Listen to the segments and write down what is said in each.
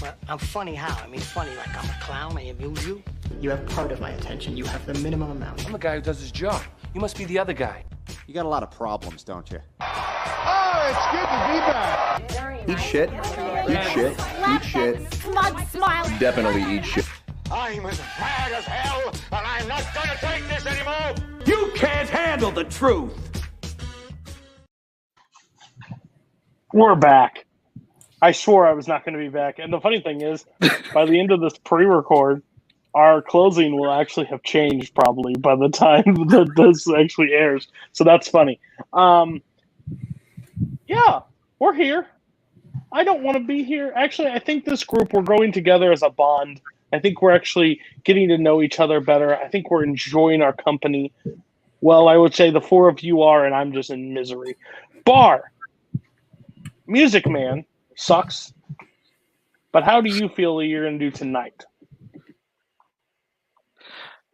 Well, I'm funny how? I mean, funny like I'm a clown, I amuse you. You have part of my attention. You have the minimum amount. I'm the guy who does his job. You must be the other guy. You got a lot of problems, don't you? Oh, it's good to be back. Eat shit. Eat shit. Eat shit. Smug smile. Definitely eat shit. I'm as mad as hell, and I'm not gonna take this anymore. You can't handle the truth. We're back. I swore I was not going to be back. And the funny thing is, by the end of this pre-record, our closing will actually have changed probably by the time that this actually airs. So that's funny. Yeah, we're here. I don't want to be here. Actually, I think this group, we're growing together as a bond. I think we're actually getting to know each other better. I think we're enjoying our company. Well, I would say the four of you are, and I'm just in misery. Barr, Music Man, sucks. But how do you feel you're going to do tonight?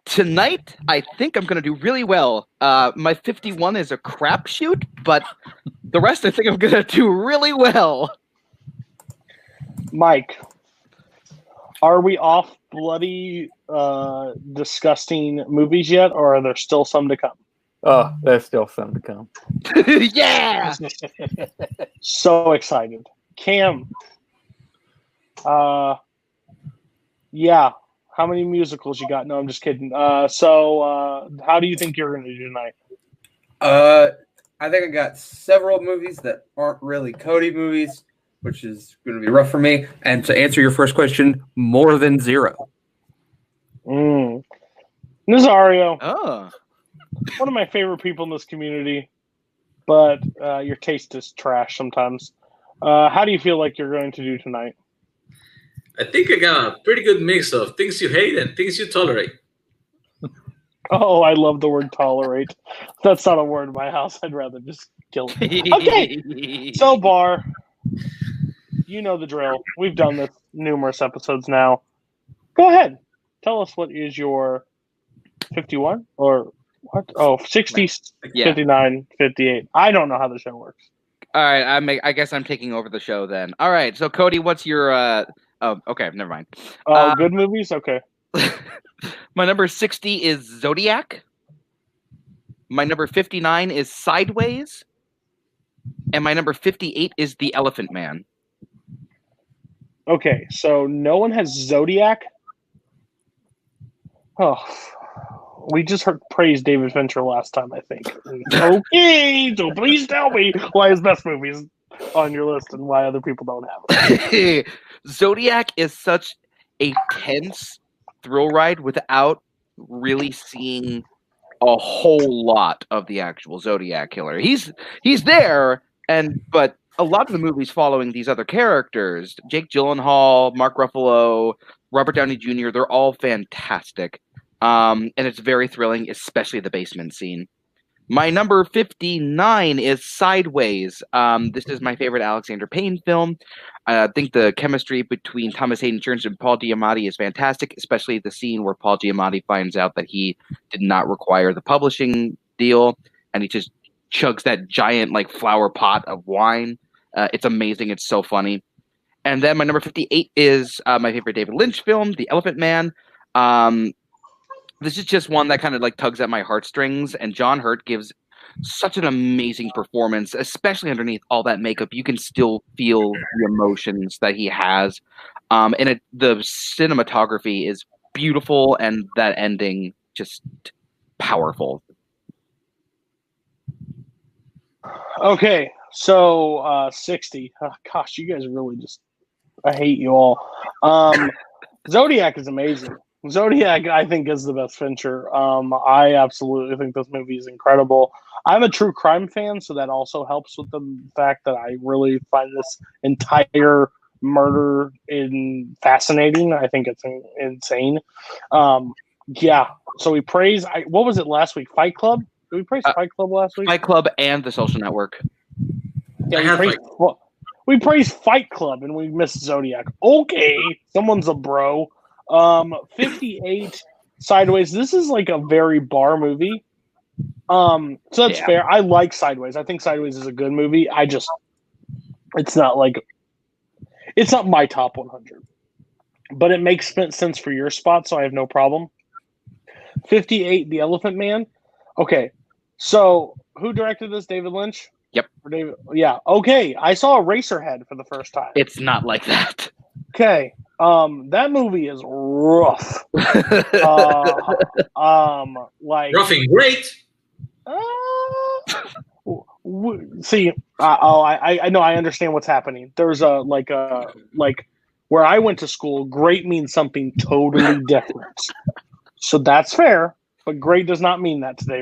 Tonight, I think I'm going to do really well. My 51 is a crapshoot, but the rest I think I'm going to do really well. Mike, are we off bloody, disgusting movies yet, or are there still some to come? Oh, there's still some to come. Yeah! So excited. Cam, yeah. How many musicals you got? No, I'm just kidding. So how do you think you're going to do tonight? I think I got several movies that aren't really Cody movies, which is going to be rough for me. And to answer your first question, more than zero. Nazario. Oh. One of my favorite people in this community, but your taste is trash sometimes. How do you feel like you're going to do tonight? I think I got a pretty good mix of things you hate and things you tolerate. Oh, I love the word tolerate. That's not a word in my house. I'd rather just kill it. Okay, so Barr, you know the drill. We've done this numerous episodes now. Go ahead. Tell us what is your 51 or what? Oh, 60, Yeah. 59, 58. I don't know how the show works. All right, I guess I'm taking over the show then. All right, so Cody, what's your... Oh, okay, never mind. Good movies? Okay. My number 60 is Zodiac. My number 59 is Sideways. And my number 58 is The Elephant Man. Okay, so no one has Zodiac? Oh, we just heard praise David Fincher last time, I think. Okay, so please tell me why his best movies on your list and why other people don't have it. Zodiac is such a tense thrill ride without really seeing a whole lot of the actual Zodiac killer. He's there, but a lot of the movies following these other characters, Jake Gyllenhaal, Mark Ruffalo, Robert Downey Jr., they're all fantastic. And it's very thrilling, especially the basement scene. My number 59 is Sideways. This is my favorite Alexander Payne film. I think the chemistry between Thomas Hayden Church and Paul Giamatti is fantastic, especially the scene where Paul Giamatti finds out that he did not require the publishing deal, and he just chugs that giant flower pot of wine. It's amazing. It's so funny. And then my number 58 is my favorite David Lynch film, The Elephant Man. This is just one that kind of tugs at my heartstrings, and John Hurt gives such an amazing performance, especially underneath all that makeup. You can still feel the emotions that he has, and the cinematography is beautiful, and that ending just powerful. Okay, so 60. Oh, gosh, you guys really I hate you all. Zodiac is amazing. Zodiac, I think, is the best Fincher. I absolutely think this movie is incredible. I'm a true crime fan, so that also helps with the fact that I really find this entire murder fascinating. I think it's insane. Yeah, so we praise... what was it last week? Fight Club? Did we praise Fight Club last week? Fight Club and The Social Network. Yeah, we praised Fight Club, and we missed Zodiac. Okay, someone's a bro. 58 Sideways. This is a very Barr movie. So that's fair. I like Sideways. I think Sideways is a good movie. It's not my top 100. but it makes sense for your spot, so I have no problem. 58, The Elephant Man. Okay, so who directed this? David Lynch? Yep. Or David? Yeah. Okay, I saw Eraserhead for the first time. It's not like that. Okay, that movie is rough. Like Roughing great. See, I know, I understand what's happening. There's a where I went to school, great means something totally different. So that's fair, but great does not mean that today.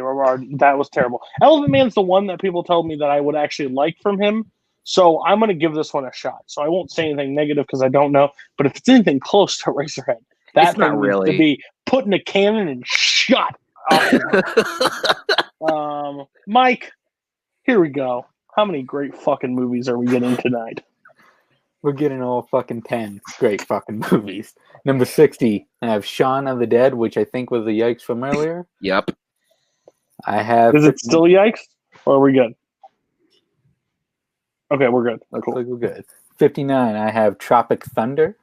That was terrible. Elephant Man's the one that people told me that I would actually like from him. So I'm going to give this one a shot. So I won't say anything negative because I don't know. But if it's anything close to Eraserhead, that thing needs to be put in a cannon and shot. Mike, here we go. How many great fucking movies are we getting tonight? We're getting all fucking 10 great fucking movies. Number 60, I have Shaun of the Dead, which I think was a yikes from earlier. Yep. I have. Is it still yikes? Or are we good? Okay, we're good. Cool. Like we're good. 59, I have Tropic Thunder.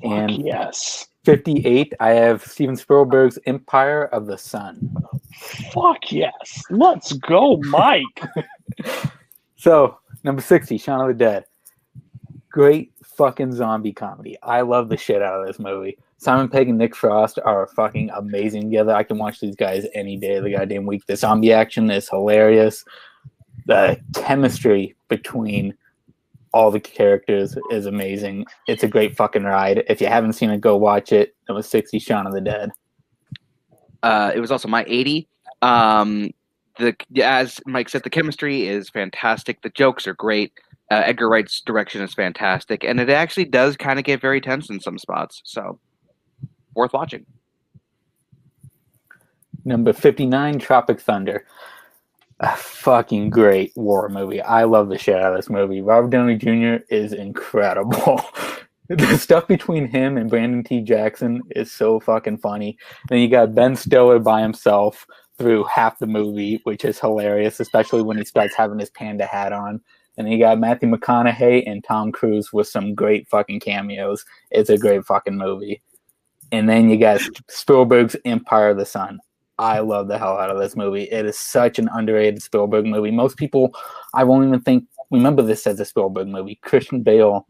And yes. 58, I have Steven Spielberg's Empire of the Sun. Fuck yes. Let's go, Mike. So, number 60, Shaun of the Dead. Great fucking zombie comedy. I love the shit out of this movie. Simon Pegg and Nick Frost are fucking amazing together. I can watch these guys any day of the goddamn week. The zombie action is hilarious. The chemistry between all the characters is amazing. It's a great fucking ride. If you haven't seen it, go watch it. It was 60, Shaun of the Dead. It was also my 80. As Mike said, the chemistry is fantastic. The jokes are great. Edgar Wright's direction is fantastic. And it actually does kind of get very tense in some spots. So, worth watching. Number 59, Tropic Thunder. A fucking great war movie. I love the shit out of this movie. Robert Downey Jr. is incredible. The stuff between him and Brandon T. Jackson is so fucking funny. Then you got Ben Stiller by himself through half the movie, which is hilarious, especially when he starts having his panda hat on. And then you got Matthew McConaughey and Tom Cruise with some great fucking cameos. It's a great fucking movie. And then you got Spielberg's Empire of the Sun. I love the hell out of this movie. It is such an underrated Spielberg movie. Most people, I won't even remember this as a Spielberg movie. Christian Bale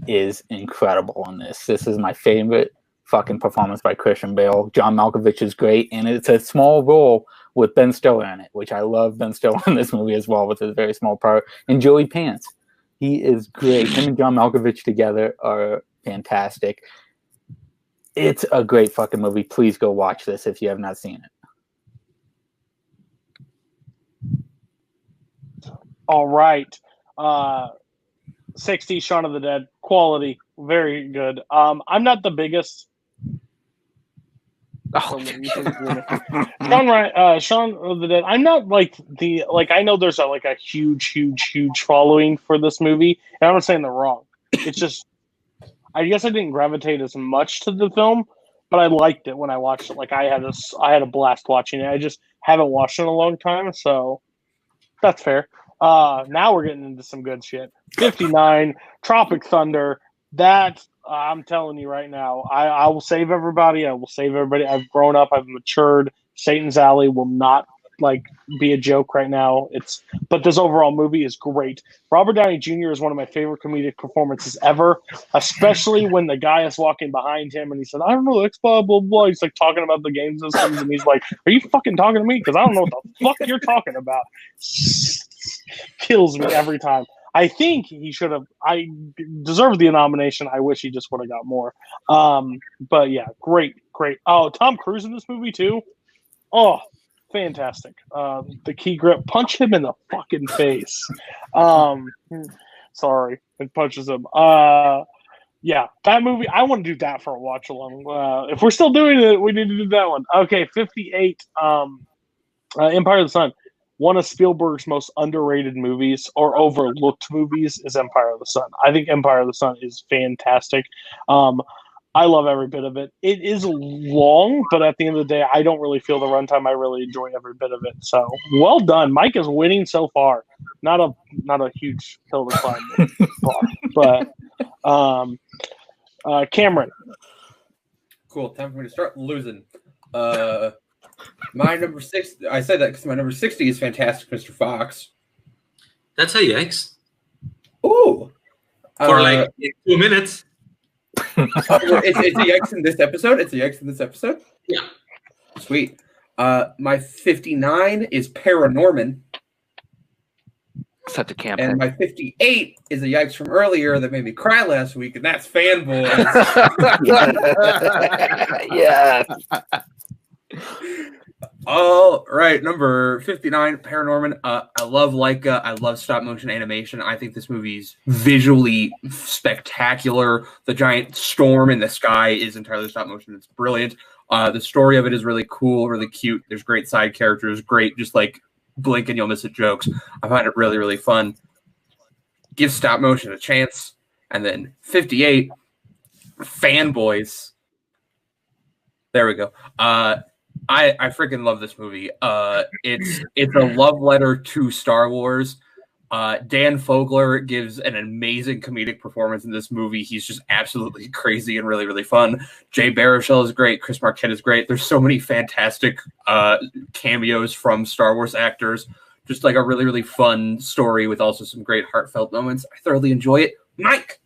is incredible in this. This is my favorite fucking performance by Christian Bale. John Malkovich is great, and it's a small role with Ben Stiller in it, which I love Ben Stiller in this movie as well with his very small part. And Joey Pants. He is great. Him and John Malkovich together are fantastic. It's a great fucking movie. Please go watch this if you have not seen it. All right. 60, Shaun of the Dead. Quality. Very good. I'm not the biggest. Shaun of the Dead. I'm not I know there's a huge following for this movie. And I'm not saying they're wrong. It's just, I guess I didn't gravitate as much to the film, but I liked it when I watched it. I had a blast watching it. I just haven't watched it in a long time, so that's fair. Now we're getting into some good shit. 59, Tropic Thunder. That, I'm telling you right now, I will save everybody. I've grown up. I've matured. Satan's Alley will not be a joke right now. But this overall movie is great. Robert Downey Jr. is one of my favorite comedic performances ever, especially when the guy is walking behind him and he said, I don't know, X blah blah blah. He's talking about the game systems and he's like, are you fucking talking to me? Because I don't know what the fuck you're talking about. Kills me every time. I think he should have. I deserved the nomination. I wish he just would have got more. But yeah, great. Oh, Tom Cruise in this movie too. Oh, fantastic. The key grip, punch him in the fucking face. Sorry, it punches him. Yeah, that movie. I want to do that for a watch along. If we're still doing it, we need to do that one. Okay, 58. Empire of the Sun. One of Spielberg's most underrated movies or overlooked movies is Empire of the Sun. I think Empire of the Sun is fantastic. I love every bit of it. It is long, but at the end of the day, I don't really feel the runtime. I really enjoy every bit of it. So well done. Mike is winning so far. Not a huge hill to climb, but Cameron. Cool. Time for me to start losing. My number 6. I said that because my number 60 is Fantastic Mr. Fox. That's a yikes. Ooh. For like 2 minutes. It's a yikes in this episode. It's a yikes in this episode. Yeah. Sweet. My 59 is ParaNorman. Such a camp. And my 58 is a yikes from earlier that made me cry last week, and that's Fanboys. Yeah. All right, number 59, ParaNorman. I love Leica. I love stop motion animation. I think this movie's visually spectacular. The giant storm in the sky is entirely stop motion. It's brilliant. The story of it is really cool, really cute. There's great side characters, great just like blink and you'll miss it jokes. I find it really, really fun. Give stop motion a chance. And then 58, Fanboys. There we go. I freaking love this movie. It's a love letter to Star Wars. Dan Fogler gives an amazing comedic performance in this movie. He's just absolutely crazy and really, really fun. Jay Baruchel is great. Chris Marquette is great. There's so many fantastic cameos from Star Wars actors. Just like a really, really fun story with also some great heartfelt moments. I thoroughly enjoy it. Mike!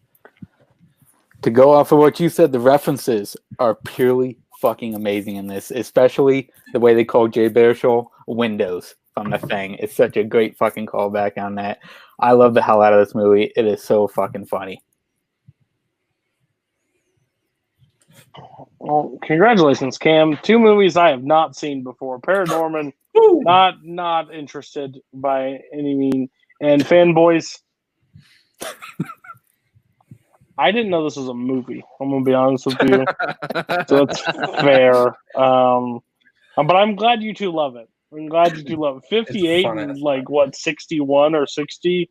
To go off of what you said, the references are purely fucking amazing in this, especially the way they call Jay Baruchel Windows from The Thing. It's such a great fucking callback on that. I love the hell out of this movie. It is so fucking funny. Well, congratulations, Cam. 2 movies I have not seen before. ParaNorman, not interested by any means. And Fanboys, I didn't know this was a movie. I'm going to be honest with you. So that's fair. But I'm glad you two love it. I'm glad you two love it. 58 and like, what, 61 or 60?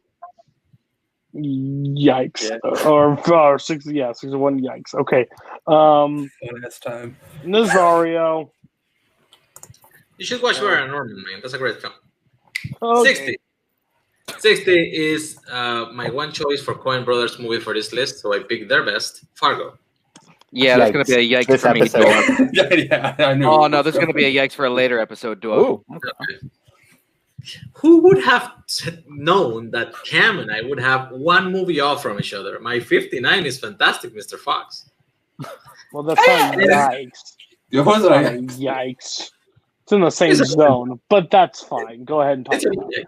Yikes. Yeah. Or 60, yeah, 61, yikes. Okay. Last time. Nazario. You should watch ParaNorman, man. That's a great film. Okay. 60 is my one choice for Coen Brothers movie for this list, so I picked their best, Fargo. Yeah, that's going to be a yikes for me. Yeah, I knew. Oh, no, there's going to be a yikes for a later episode, Duo. Okay. Who would have known that Cam and I would have one movie off from each other? My 59 is Fantastic Mr. Fox. Well, that's not yikes. It wasn't a yikes. It's in the same zone, but that's fine. Go ahead and talk about it.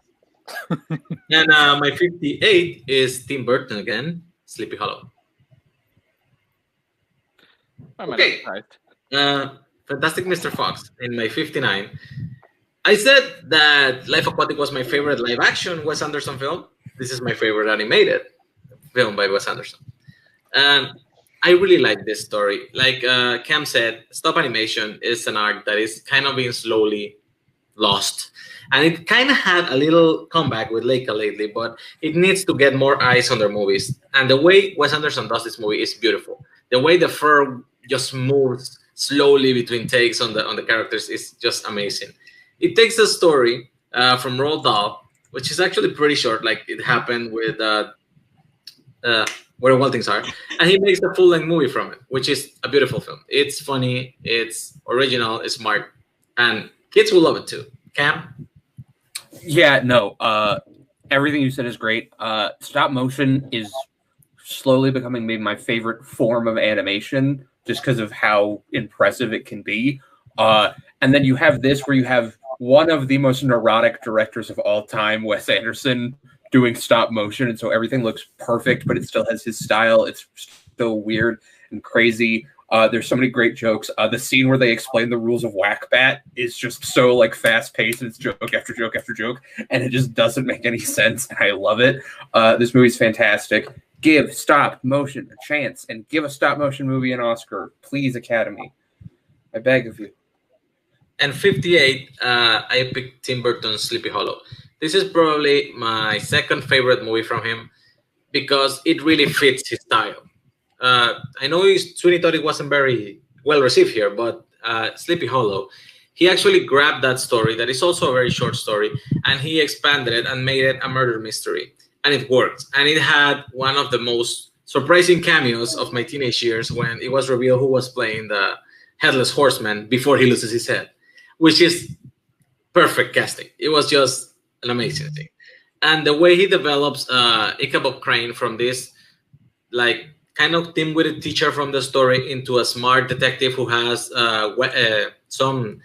And my 58 is Tim Burton again, Sleepy Hollow. Okay. Fantastic Mr. Fox in my 59. I said that Life Aquatic was my favorite live-action Wes Anderson film. This is my favorite animated film by Wes Anderson. I really like this story. Like Cam said, stop animation is an art that is kind of being slowly lost. And it kind of had a little comeback with Leica lately, but it needs to get more eyes on their movies. And the way Wes Anderson does this movie is beautiful. The way the fur just moves slowly between takes on the characters is just amazing. It takes the story from Roald Dahl, which is actually pretty short, like it happened with Where the Wild Things Are, and he makes a full-length movie from it, which is a beautiful film. It's funny, it's original, it's smart, and kids will love it too. Cam? Yeah, no. Everything you said is great. Stop motion is slowly becoming maybe my favorite form of animation just because of how impressive it can be. And then you have this where you have one of the most neurotic directors of all time, Wes Anderson, doing stop motion. And so everything looks perfect, but it still has his style. It's still weird and crazy. There's so many great jokes. The scene where they explain the rules of Whack-Bat is just so like fast-paced, and it's joke after joke after joke, and it just doesn't make any sense. And I love it. This movie's fantastic. Give stop motion a chance, and give a stop motion movie an Oscar, please, Academy. I beg of you. And 58, I picked Tim Burton's Sleepy Hollow. This is probably my second favorite movie from him because it really fits his style. I know Sweeney Todd it wasn't very well received here, but Sleepy Hollow, he actually grabbed that story that is also a very short story, and he expanded it and made it a murder mystery. And it worked. And it had one of the most surprising cameos of my teenage years when it was revealed who was playing the Headless Horseman before he loses his head, which is perfect casting. It was just an amazing thing. And the way he develops Ichabod Crane from this, like, kind of dim-witted teacher from the story into a smart detective who has some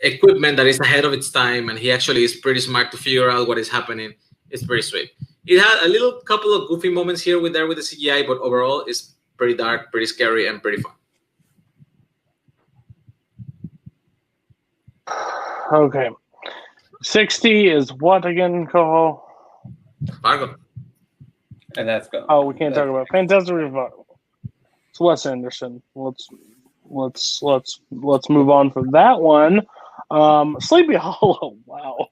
equipment that is ahead of its time, and he actually is pretty smart to figure out what is happening. It's pretty sweet. It had a little couple of goofy moments here with the CGI, but overall it's pretty dark, pretty scary, and pretty fun. Okay. 60 is what again, Koho? Fargo. And that's go. Oh, we can't talk about Fantastic Fargo. It's Wes Anderson. Let's move on from that one. Sleepy Hollow. Wow.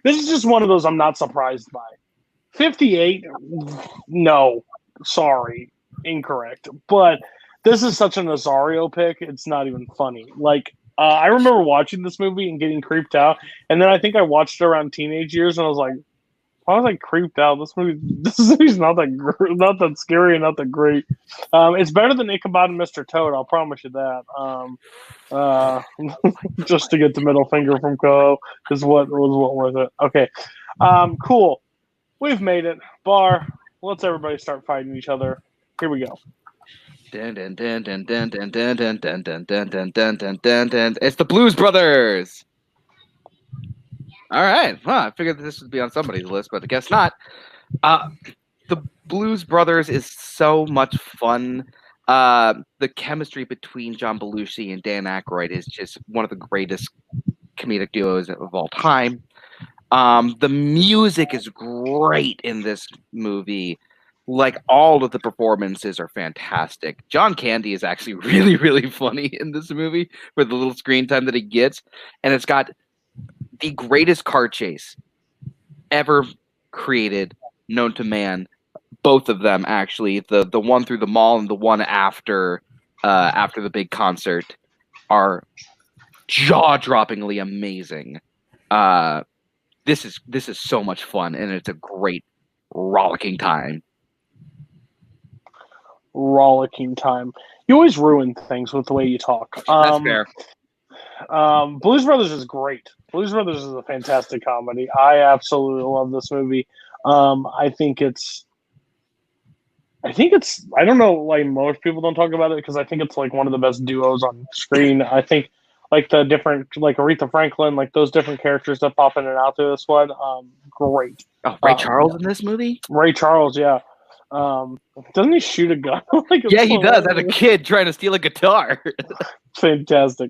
This is just one of those I'm not surprised by. 58. No, sorry, incorrect. But this is such an Azario pick. It's not even funny. Like, I remember watching this movie and getting creeped out, and then I think I watched it around teenage years, and I was like, why was I creeped out? This movie's not that scary and not that great. It's better than Ichabod and Mr. Toad, I'll promise you that. Just to get the middle finger from Koho is what was worth it. Okay, cool. We've made it. Barr, let's everybody start fighting each other. Here we go. It's the Blues Brothers. All right. Well, I figured that this would be on somebody's list, but I guess not. The Blues Brothers is so much fun. The chemistry between John Belushi and Dan Aykroyd is just one of the greatest comedic duos of all time. The music is great in this movie. Like, all of the performances are fantastic. John Candy is actually really, really funny in this movie for the little screen time that he gets. And it's got the greatest car chase ever created, known to man. Both of them, actually. The one through the mall and the one after the big concert are jaw-droppingly amazing. This is so much fun, and it's a great rollicking time. Rollicking time. You always ruin things with the way you talk. That's fair. Blues Brothers is great. Blues Brothers is a fantastic comedy. I absolutely love this movie. I think it's I don't know, like, most people don't talk about it because I think it's like one of the best duos on screen. I think like the different, like Aretha Franklin, like those different characters that pop in and out through this one, great. Oh, Ray Charles in this movie? Ray Charles, yeah. Doesn't he shoot a gun? Yeah, he does. As a kid trying to steal a guitar. Fantastic.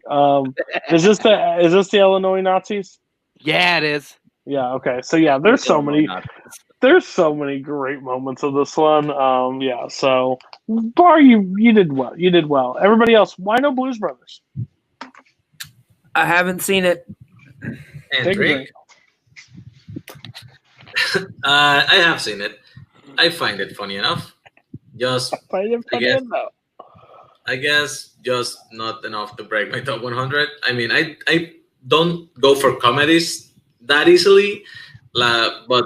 Is this the Illinois Nazis? Yeah, it is. Yeah. Okay. So yeah, there's so many great moments of this one. Yeah. So Barr, you did well. You did well. Everybody else, why no Blues Brothers? I haven't seen it. And Drake. I have seen it. I find it funny enough. I guess just not enough to break my top 100. I mean, I don't go for comedies that easily, but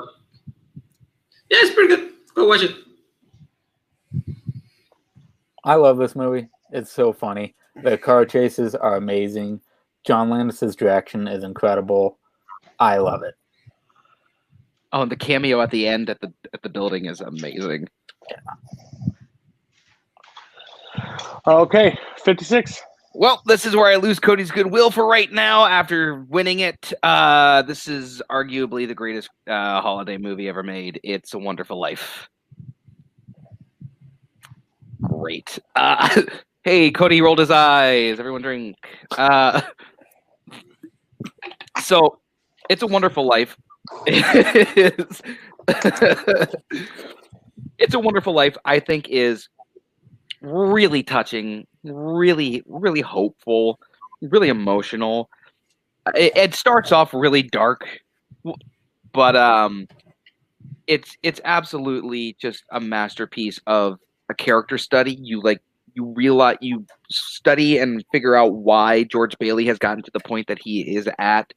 yeah, it's pretty good. Go watch it. I love this movie. It's so funny. The car chases are amazing. John Landis's direction is incredible. I love it. Oh, and the cameo at the end at the building is amazing. Okay, 56. Well, this is where I lose Cody's goodwill for right now after winning it. This is arguably the greatest holiday movie ever made. It's a Wonderful Life. Great. Hey, Cody rolled his eyes. Everyone drink. So, It's a Wonderful Life. It's a Wonderful Life, I think, is really touching, really, really hopeful, really emotional. It starts off really dark, but it's absolutely just a masterpiece of a character study. You realize, you study and figure out why George Bailey has gotten to the point that he is at.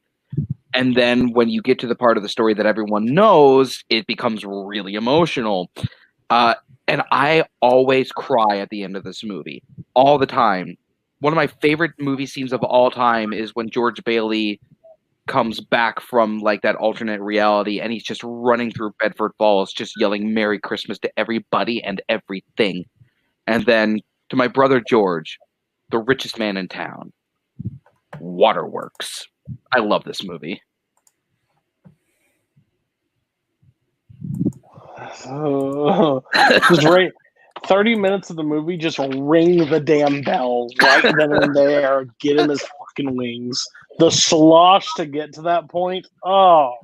And then when you get to the part of the story that everyone knows, it becomes really emotional. And I always cry at the end of this movie, all the time. One of my favorite movie scenes of all time is when George Bailey comes back from like that alternate reality and he's just running through Bedford Falls, just yelling Merry Christmas to everybody and everything. And then to my brother George, the richest man in town, Waterworks. I love this movie. Just right, 30 minutes of the movie, just ring the damn bell right then and there. Get him his fucking wings. The slosh to get to that point. Oh,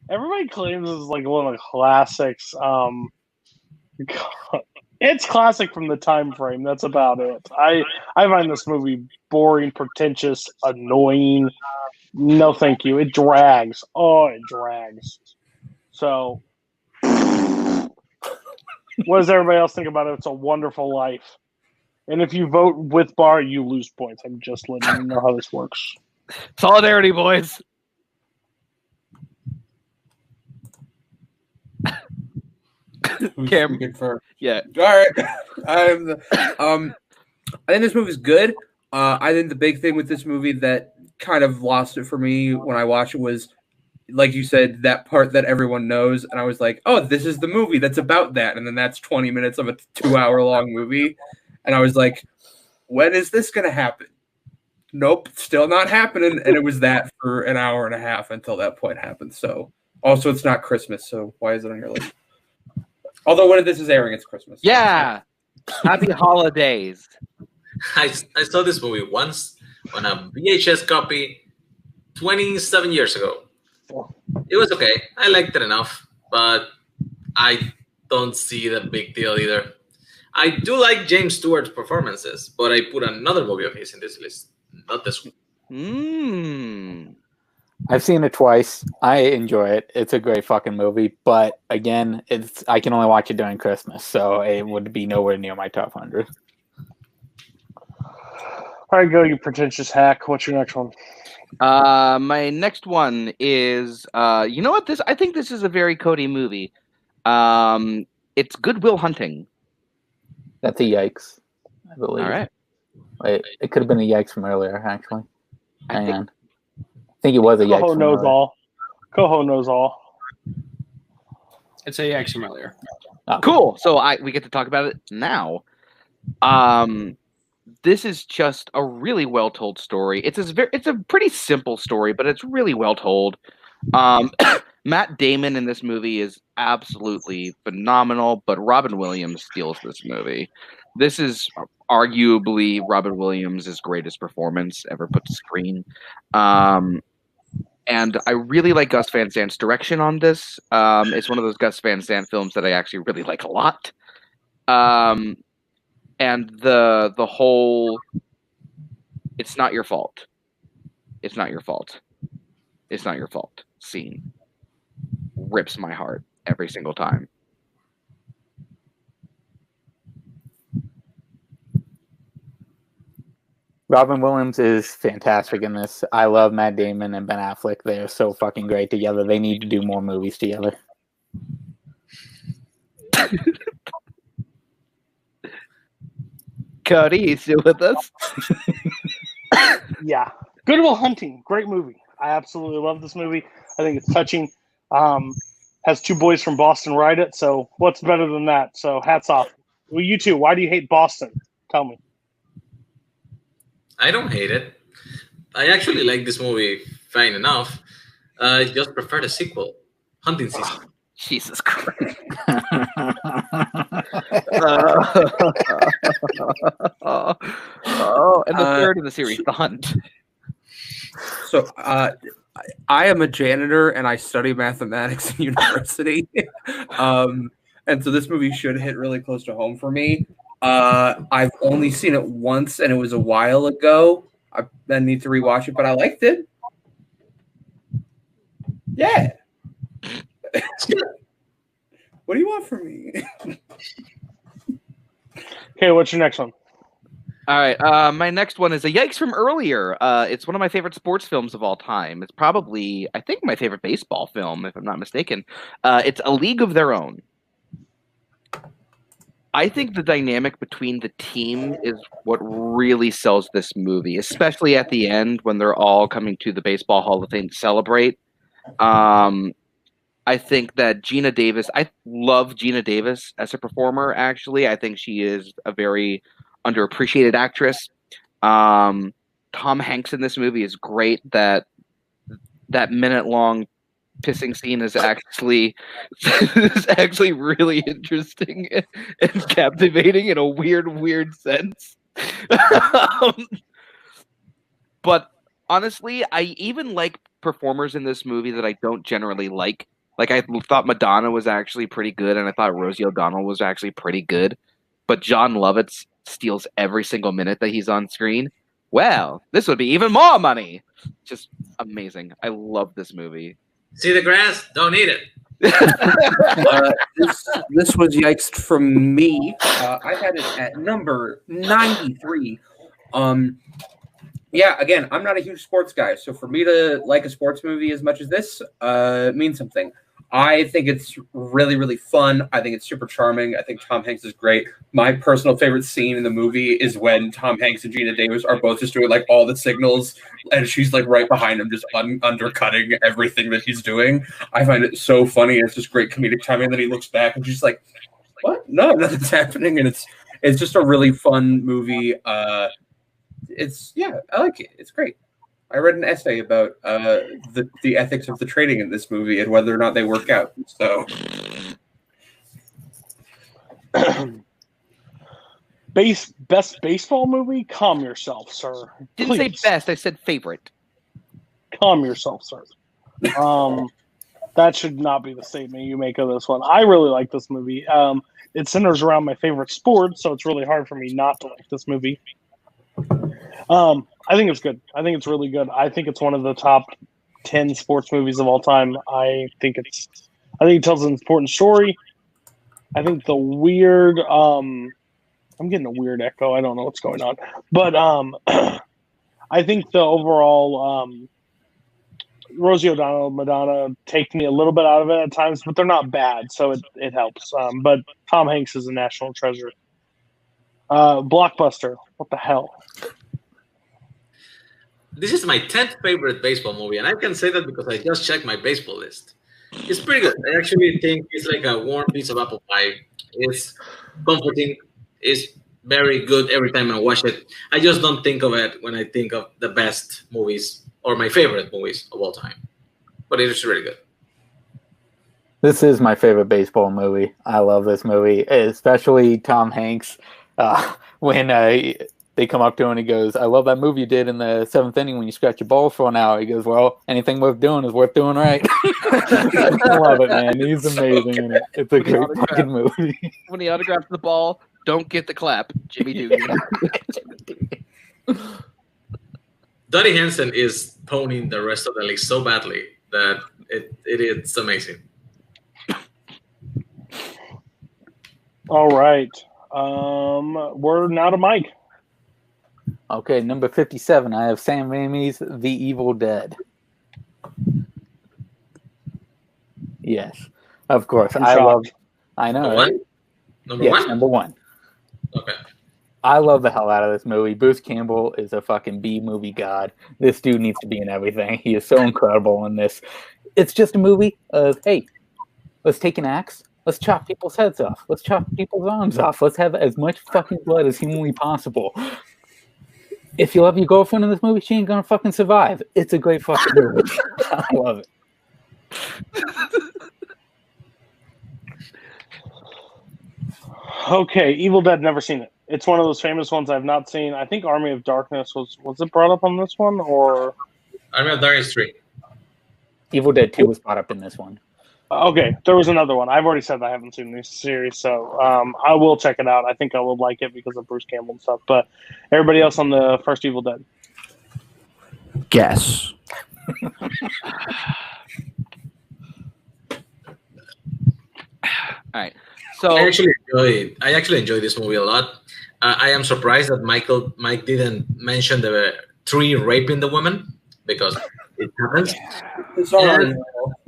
everybody claims it's like one of the classics. It's classic from the time frame. That's about it. I find this movie boring, pretentious, annoying. No, thank you. It drags. Oh, it drags. So, what does everybody else think about it? It's a Wonderful Life. And if you vote with Barr, you lose points. I'm just letting you know how this works. Solidarity, boys. Cam, good for yeah. All right, I think this movie's good. I think the big thing with this movie that kind of lost it for me when I watched it was, like you said, that part that everyone knows, and I was like, "Oh, this is the movie that's about that," and then that's 20 minutes of a 2-hour-long movie, and I was like, "When is this gonna happen?" Nope, still not happening, and it was that for an hour and a half until that point happened. So, also, it's not Christmas, so why is it on your list? Although when this is airing, it's Christmas. Yeah, happy holidays. I saw this movie once on a VHS copy 27 years ago. It was okay. I liked it enough, but I don't see the big deal either. I do like James Stewart's performances, but I put another movie of his in this list, not this one. I've seen it twice. I enjoy it. It's a great fucking movie, but again, I can only watch it during Christmas, so it would be nowhere near my top 100. All right, go, you pretentious hack. What's your next one? My next one is, you know what? I think this is a very Cody movie. It's Good Will Hunting. That's a yikes, I believe. All right. Wait, it could have been a yikes from earlier, actually. Hang on. I think it was a yikes. Koho knows all. Koho knows all. It's a yikes from earlier. Oh. Cool. So we get to talk about it now. This is just a really well told story. It's a pretty simple story, but it's really well told. Matt Damon in this movie is absolutely phenomenal, but Robin Williams steals this movie. This is arguably Robin Williams' greatest performance ever put to screen. And I really like Gus Van Sant's direction on this. It's one of those Gus Van Sant films that I actually really like a lot. And the whole "it's not your fault, it's not your fault, it's not your fault" scene rips my heart every single time. Robin Williams is fantastic in this. I love Matt Damon and Ben Affleck. They're so fucking great together. They need to do more movies together. Cody, you still with us? Yeah. Good Will Hunting. Great movie. I absolutely love this movie. I think it's touching. Has two boys from Boston write it, so what's better than that? So hats off. Well, you two, why do you hate Boston? Tell me. I don't hate it. I actually like this movie fine enough. I just prefer the sequel, Hunting Season. Jesus Christ. And the third in the series, The Hunt. So, I am a janitor and I study mathematics in university. And so this movie should hit really close to home for me. I've only seen it once and it was a while ago. I need to rewatch it, but I liked it. Yeah. What do you want from me? Okay, what's your next one? All right, my next one is a yikes from earlier. It's one of my favorite sports films of all time. It's probably, I think, my favorite baseball film, if I'm not mistaken. It's A League of Their Own. I think the dynamic between the team is what really sells this movie, especially at the end when they're all coming to the Baseball Hall of Fame to celebrate. I think that Gina Davis, I love Gina Davis as a performer, actually. I think she is a very underappreciated actress. Tom Hanks in this movie is great. That minute-long pissing scene is actually really interesting and captivating in a weird sense. But honestly, I even like performers in this movie that I don't generally like. Like, I thought Madonna was actually pretty good, and I thought Rosie O'Donnell was actually pretty good. But John Lovitz steals every single minute that he's on screen. Well, this would be even more money. Just amazing. I love this movie. See the grass? Don't eat it. This was yikes from me. I had it at number 93. Yeah, again, I'm not a huge sports guy, so for me to like a sports movie as much as this means something. I think it's really, really fun. I think it's super charming. I think Tom Hanks is great. My personal favorite scene in the movie is when Tom Hanks and Gina Davis are both just doing like all the signals, and she's like right behind him, just undercutting everything that he's doing. I find it so funny. It's just great comedic timing. And then he looks back and she's like, "What? No, nothing's happening." And it's just a really fun movie. I like it. It's great. I read an essay about the ethics of the trading in this movie and whether or not they work out. So, best baseball movie? Calm yourself, sir. Didn't say best. I said favorite. Calm yourself, sir. That should not be the statement you make of this one. I really like this movie. It centers around my favorite sport, so it's really hard for me not to like this movie. I think it's good. I think it's really good. I think it's one of the top 10 sports movies of all time. I think it tells an important story. I think the weird I'm getting a weird echo. I don't know what's going on. But I think the overall Rosie O'Donnell, Madonna take me a little bit out of it at times, but they're not bad, so it helps. But Tom Hanks is a national treasure. Blockbuster. What the hell? This is my 10th favorite baseball movie, and I can say that because I just checked my baseball list. It's pretty good. I actually think it's like a warm piece of apple pie. It's comforting. It's very good every time I watch it. I just don't think of it when I think of the best movies or my favorite movies of all time. But it is really good. This is my favorite baseball movie. I love this movie, especially Tom Hanks. When they come up to him and he goes, "I love that move you did in the 7th inning when you scratch your ball for an hour." He goes, "Well, anything worth doing is worth doing right." I love it, man. He's amazing in it. It's a great fucking movie. When he autographs the ball, don't get the clap. Jimmy Dugan. Donnie Henson is ponying the rest of the league so badly that it's amazing. All right. We're now to Mike. Okay, number 57. I have Sam Raimi's The Evil Dead. Yes, of course. I know. Number right? one? Number one? Number one. Okay. I love the hell out of this movie. Bruce Campbell is a fucking B-movie god. This dude needs to be in everything. He is so incredible in this. It's just a movie of, hey, let's take an axe. Let's chop people's heads off. Let's chop people's arms off. Let's have as much fucking blood as humanly possible. If you love your girlfriend in this movie, she ain't gonna fucking survive. It's a great fucking movie. I love it. Okay, Evil Dead, never seen it. It's one of those famous ones I've not seen. I think Army of Darkness was it brought up on this one, or Army of Darkness 3. Evil Dead 2 was brought up in this one. Okay, there was another one. I've already said I haven't seen this series, so I will check it out. I think I will like it because of Bruce Campbell and stuff. But everybody else on the first Evil Dead? Guess. All right. So I actually enjoy this movie a lot. I am surprised that Mike didn't mention the tree raping the woman because it happens. Sorry,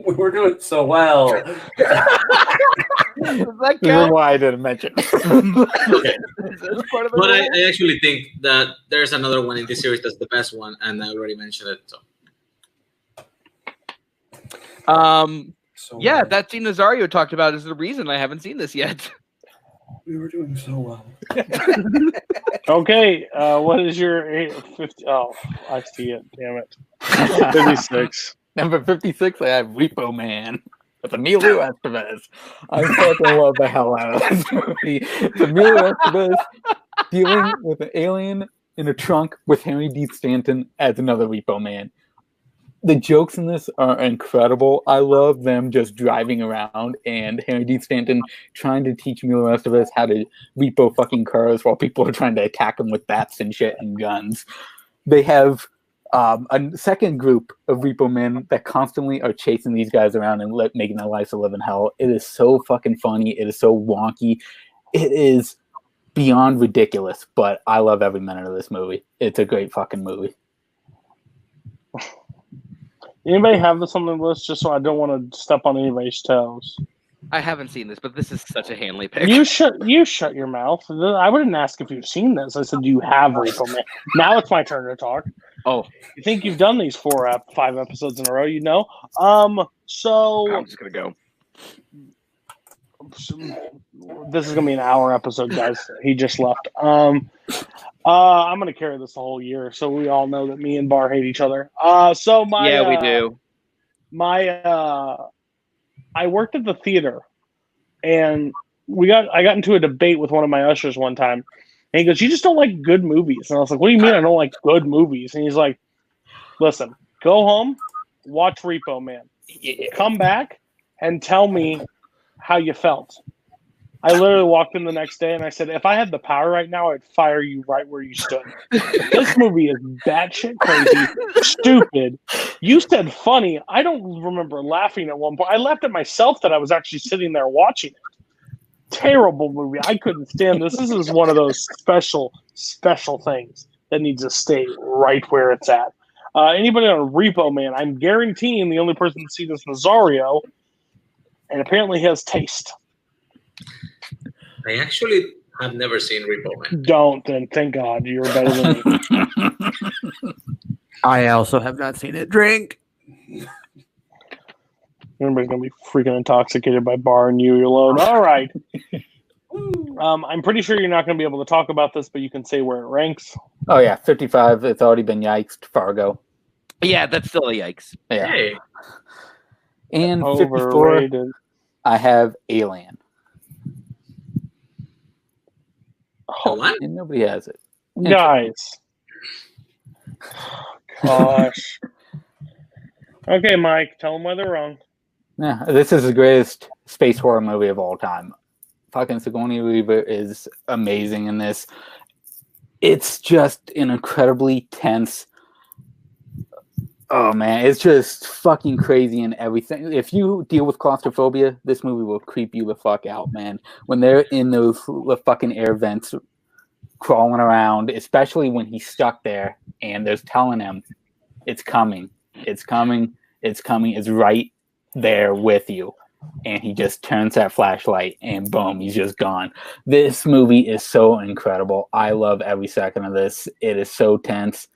we were doing so well. that This is why I didn't mention. Okay. That's part of the But rule. I actually think that there's another one in this series that's the best one, and I already mentioned it. So. Yeah, that scene Nazario talked about is the reason I haven't seen this yet. We were doing so well. Okay, what is your 50? Oh, I see it. Damn it. 56. Number 56, I have Repo Man with Emilio Estevez. I fucking love the hell out of this movie. It's Emilio Estevez dealing with an alien in a trunk with Henry D. Stanton as another Repo Man. The jokes in this are incredible. I love them just driving around and Henry D. Stanton trying to teach Emilio Estevez how to repo fucking cars while people are trying to attack him with bats and shit and guns. They have a second group of Repo Men that constantly are chasing these guys around and making their lives a living hell. It is so fucking funny. It is so wonky. It is beyond ridiculous, but I love every minute of this movie. It's a great fucking movie. Anybody have this on the list just so I don't want to step on anybody's toes? I haven't seen this, but this is such a Hanley pick. You shut your mouth. I wouldn't ask if you've seen this. I said, do you have Repo Man? Now it's my turn to talk. Oh. You think you've done these 5 episodes in a row, you know? So I'm just going to go. This is going to be an hour episode, guys. He just left. I'm going to carry this the whole year, so we all know that me and Barr hate each other. Yeah, we do. I worked at the theater, and I got into a debate with one of my ushers one time, and he goes, "You just don't like good movies." And I was like, "What do you mean I don't like good movies?" And he's like, "Listen, go home, watch Repo Man, come back, and tell me how you felt." I literally walked in the next day and I said, if I had the power right now, I'd fire you right where you stood. This movie is batshit crazy, stupid. You said funny. I don't remember laughing at one point. I laughed at myself that I was actually sitting there watching it. Terrible movie. I couldn't stand this. This is one of those special things that needs to stay right where it's at. Anybody on Repo Man, I'm guaranteeing the only person to see this is Nazario, and apparently he has taste. I actually have never seen Repo Man. Don't, then. Thank God. You're better than me. I also have not seen it. Drink. Everybody's going to be freaking intoxicated by Barr and you alone. All right. I'm pretty sure you're not going to be able to talk about this, but you can say where it ranks. Oh, yeah. 55. It's already been yikes. Fargo. Yeah, that's still a yikes. Yeah. Hey. And 54, Overrated. I have Alien. Oh, and nobody has it. Guys. Gosh. Okay, Mike, tell them why they're wrong. Yeah, this is the greatest space horror movie of all time. Fucking Sigourney Weaver is amazing in this. It's just an incredibly tense. Oh man, it's just fucking crazy and everything. If you deal with claustrophobia, this movie will creep you the fuck out, man. When they're in those fucking air vents crawling around, especially when he's stuck there and they're telling him, it's coming, it's coming, it's coming, it's right there with you. And he just turns that flashlight and boom, he's just gone. This movie is so incredible. I love every second of this. It is so tense.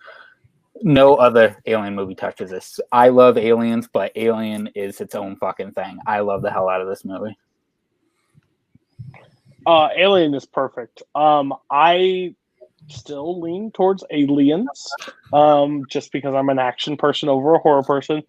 No other Alien movie touches this. I love Aliens, but Alien is its own fucking thing. I love the hell out of this movie. Alien is perfect. I still lean towards Aliens, just because I'm an action person over a horror person.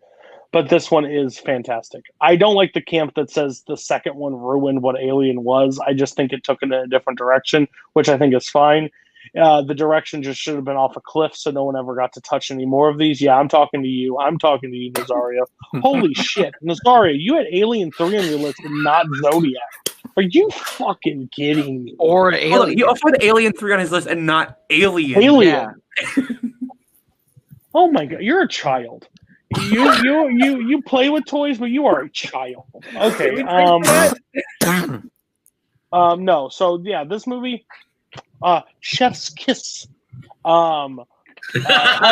But this one is fantastic. I don't like the camp that says the second one ruined what Alien was. I just think it took it in a different direction, which I think is fine. The direction just should have been off a cliff so no one ever got to touch any more of these. Yeah, I'm talking to you. I'm talking to you, Nazario. Holy shit. Nazario, you had Alien 3 on your list and not Zodiac. Are you fucking kidding me? Or Alien. He also had Alien 3 on his list and not Alien. Yeah. Oh my God, you're a child. You play with toys, but you are a child. Okay. No. So yeah, this movie, Chef's Kiss. How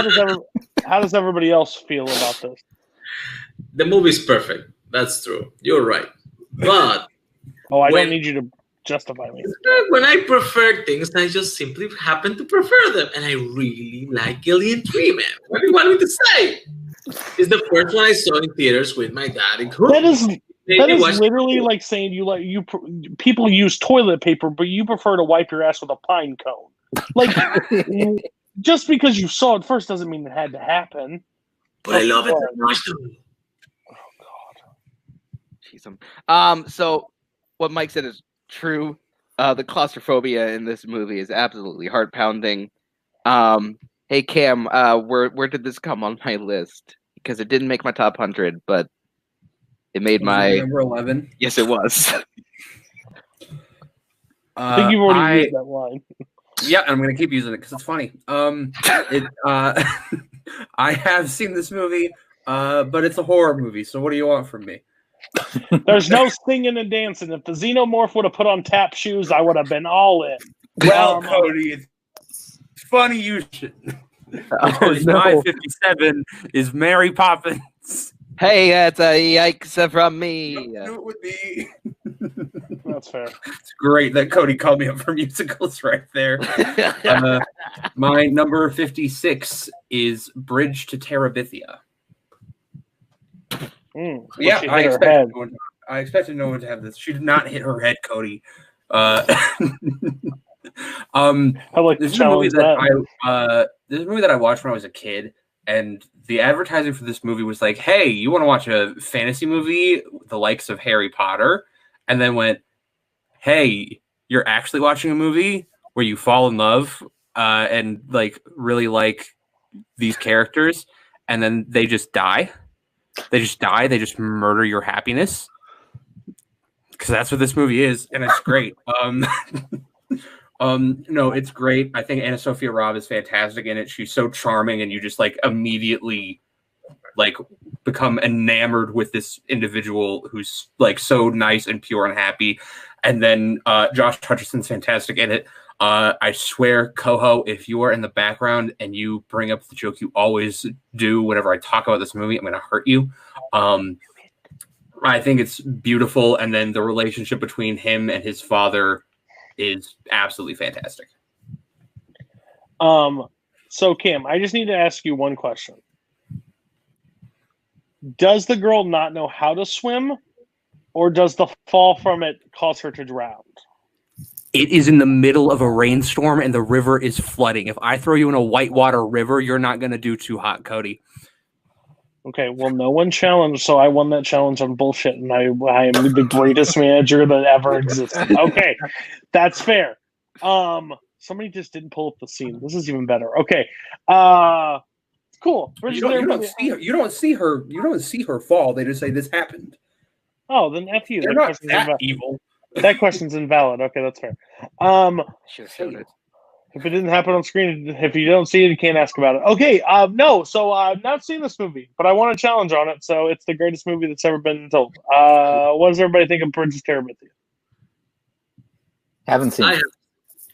does everybody else feel about this? The movie's perfect. That's true. You're right. But Oh, I When- don't need you to justify me. When I prefer things, I just simply happen to prefer them. And I really like Alien 3, man. What do you want me to say? It's the first one I saw in theaters with my dad. That is literally like saying people use toilet paper, but you prefer to wipe your ass with a pine cone. Like, just because you saw it first doesn't mean it had to happen. But I love it so much. So what Mike said is true. The claustrophobia in this movie is absolutely heart pounding. Hey Cam, where did this come on my list? Because it didn't make my top 100, but it made my number 11. Yes, it was. I think you've already used that line. Yeah, I'm gonna keep using it because it's funny. I have seen this movie, but it's a horror movie. So what do you want from me? There's no singing and dancing. If the xenomorph would have put on tap shoes, I would have been all in. Well, Cody, it's funny you should. Because my 57 is Mary Poppins. Hey, that's a yikes from me. Do it with me. That's fair. It's great that Cody called me up for musicals right there. My number 56 is Bridge to Terabithia. Yeah, I expected no one to have this. She did not hit her head, Cody. I like this is a movie that this is a movie that I watched when I was a kid, and the advertising for this movie was like, "Hey, you want to watch a fantasy movie, the likes of Harry Potter?" And then went, "Hey, you're actually watching a movie where you fall in love and like really like these characters, and then they just die. They just die. They just murder your happiness." Because that's what this movie is, and it's great. No, it's great. I think Anna Sophia Robb is fantastic in it. She's so charming, and you just like immediately like become enamored with this individual who's like so nice and pure and happy. And then Josh Hutcherson's fantastic in it. I swear, Koho, if you are in the background and you bring up the joke you always do whenever I talk about this movie, I'm going to hurt you. I think it's beautiful, and then the relationship between him and his father is absolutely fantastic. So Cam, I just need to ask you one question. Does the girl not know how to swim, or does the fall from it cause her to drown? It is in the middle of a rainstorm and the river is flooding. If I throw you in a whitewater river, you're not going to do too hot, Cody. Okay, well, no one challenged, so I won that challenge on bullshit, and I am the greatest manager that ever existed. Okay, that's fair. Somebody just didn't pull up the scene. This is even better. Okay, cool. You don't see her fall. They just say this happened. Oh, then F you. They're not that evil. That question's invalid. Okay, that's fair. Should have shown it. If it didn't happen on screen, if you don't see it, you can't ask about it. Okay, no. So I've not seen this movie, but I want a challenge on it. So it's the greatest movie that's ever been told. What does everybody think of Bridge to Terabithia? Haven't seen it.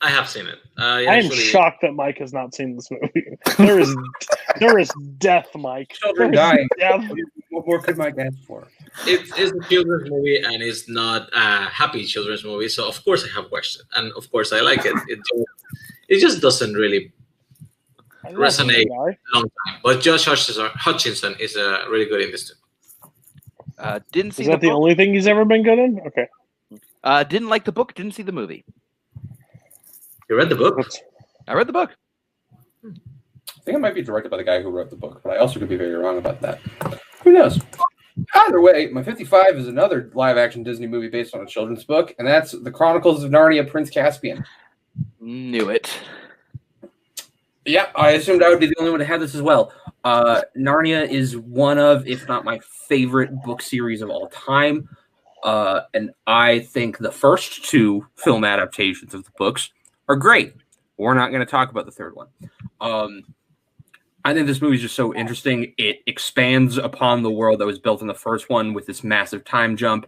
I have seen it. I am shocked that Mike has not seen this movie. There is death, Mike. Children dying. What more could Mike ask for? It's a children's movie, and it's not a happy children's movie. So of course I have watched it, and of course I like it. It just doesn't really resonate a long time. But Josh Hutcherson is really good in this too. Didn't see. Is that the only thing he's ever been good in? Okay. Didn't like the book. Didn't see the movie. You read the book? I read the book. I think it might be directed by the guy who wrote the book, but I also could be very wrong about that. Who knows? Either way, my 55 is another live-action Disney movie based on a children's book, and that's The Chronicles of Narnia, Prince Caspian. Knew it. Yeah, I assumed I would be the only one to have this as well. Narnia is one of, if not my favorite book series of all time, and I think the first two film adaptations of the books are great. We're not going to talk about the third one. I think this movie is just so interesting. It expands upon the world that was built in the first one with this massive time jump.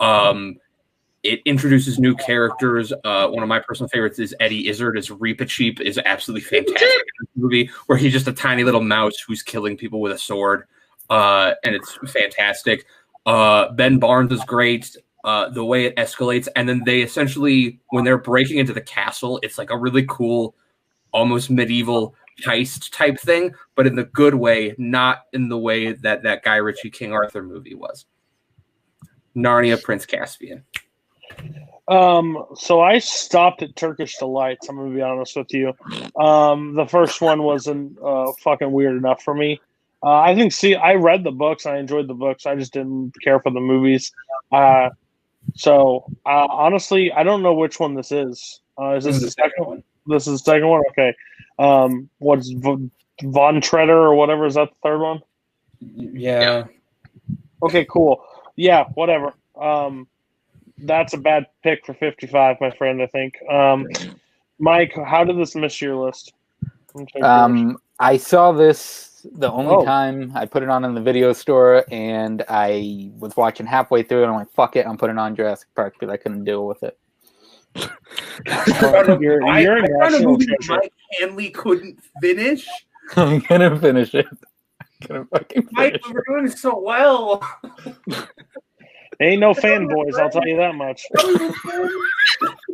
It introduces new characters. One of my personal favorites is Eddie Izzard as Reepicheep is absolutely fantastic in this movie, where he's just a tiny little mouse who's killing people with a sword, and it's fantastic. Ben Barnes is great. the way it escalates, and then they essentially, when they're breaking into the castle, it's like a really cool, almost medieval heist type thing, but in the good way, not in the way that Guy Ritchie King Arthur movie was. Narnia, Prince Caspian. So I stopped at Turkish Delights. I'm gonna be honest with you. The first one wasn't fucking weird enough for me. I think. See, I read the books. I enjoyed the books. I just didn't care for the movies. So honestly, I don't know which one this is. Is this the second one? This is the second one. Okay. What's Von Treader or whatever? Is that the third one? Yeah. Okay. Cool. Yeah. Whatever. That's a bad pick for 55, my friend. I think. Mike, how did this miss your list? I saw this the only time I put it on in the video store, and I was watching halfway through, and I'm like, "Fuck it, I'm putting on Jurassic Park," because I couldn't deal with it. You're a national treasure. Mike Hanley couldn't finish. I'm gonna finish it. I'm gonna fucking Mike, we were doing so well. Ain't no fanboys, I'll tell you that much.